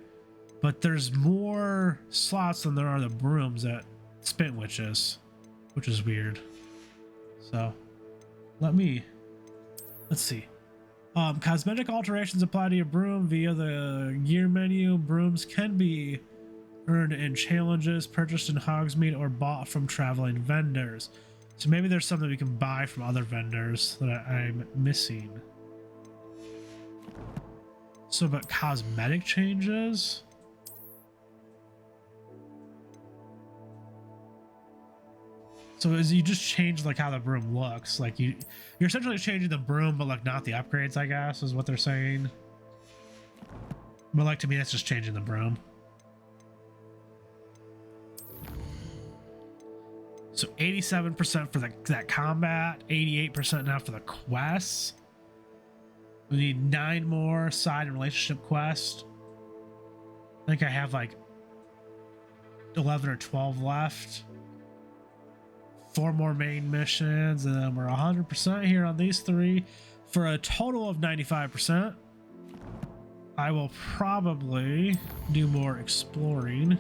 S1: But there's more slots than there are the brooms at Spin Witches, which is weird. So let's see. Cosmetic alterations apply to your broom via the gear menu. Brooms can be earned in challenges purchased in Hogsmeade or bought from traveling vendors. So maybe there's something we can buy from other vendors that I'm missing. So, but cosmetic changes? So is you just change like how the broom looks? Like you're essentially changing the broom, but like not the upgrades, I guess, is what they're saying. But like to me, that's just changing the broom. So 87% for that combat, 88% now for the quests. We need 9 more side and relationship quests. I think I have like 11 or 12 left. 4 more main missions, and then we're 100% here on these 3 for a total of 95%. I will probably do more exploring.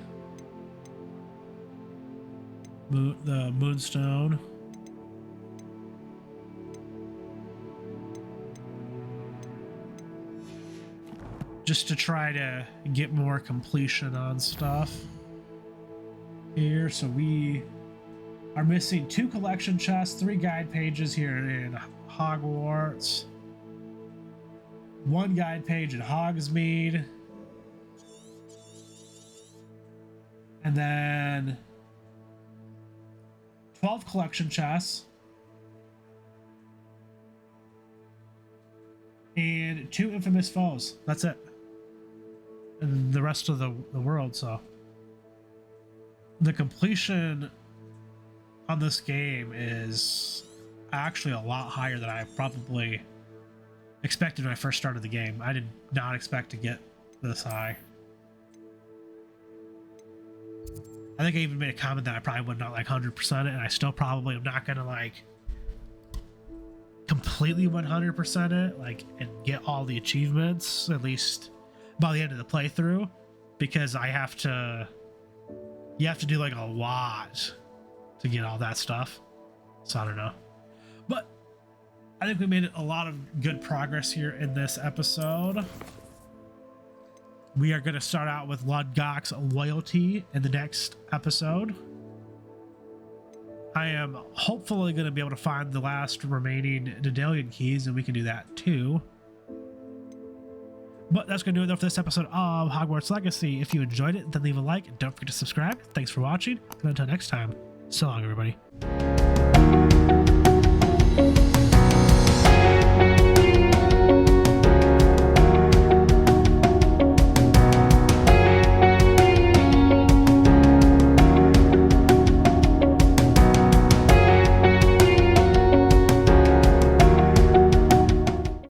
S1: The Moonstone. Just to try to get more completion on stuff here. So we are missing 2 collection chests, 3 guide pages here in Hogwarts, 1 guide page in Hogsmeade, and then 12 collection chests and 2 infamous foes. That's it. And the rest of the world. So the completion on this game is actually a lot higher than I probably expected when I first started the game. I did not expect to get this high. I think I even made a comment that I probably would not like 100% it, and I still probably am not gonna like completely 100% it, like, and get all the achievements, at least by the end of the playthrough, because you have to do like a lot to get all that stuff. So I don't know, but I think we made a lot of good progress here in this episode. We are going to start out with Ludgok's loyalty in the next episode. I am hopefully going to be able to find the last remaining Daedalian keys, and we can do that too. But that's going to do it for this episode of Hogwarts Legacy. If you enjoyed it, then leave a like and don't forget to subscribe. Thanks for watching, and until next time, so long, everybody.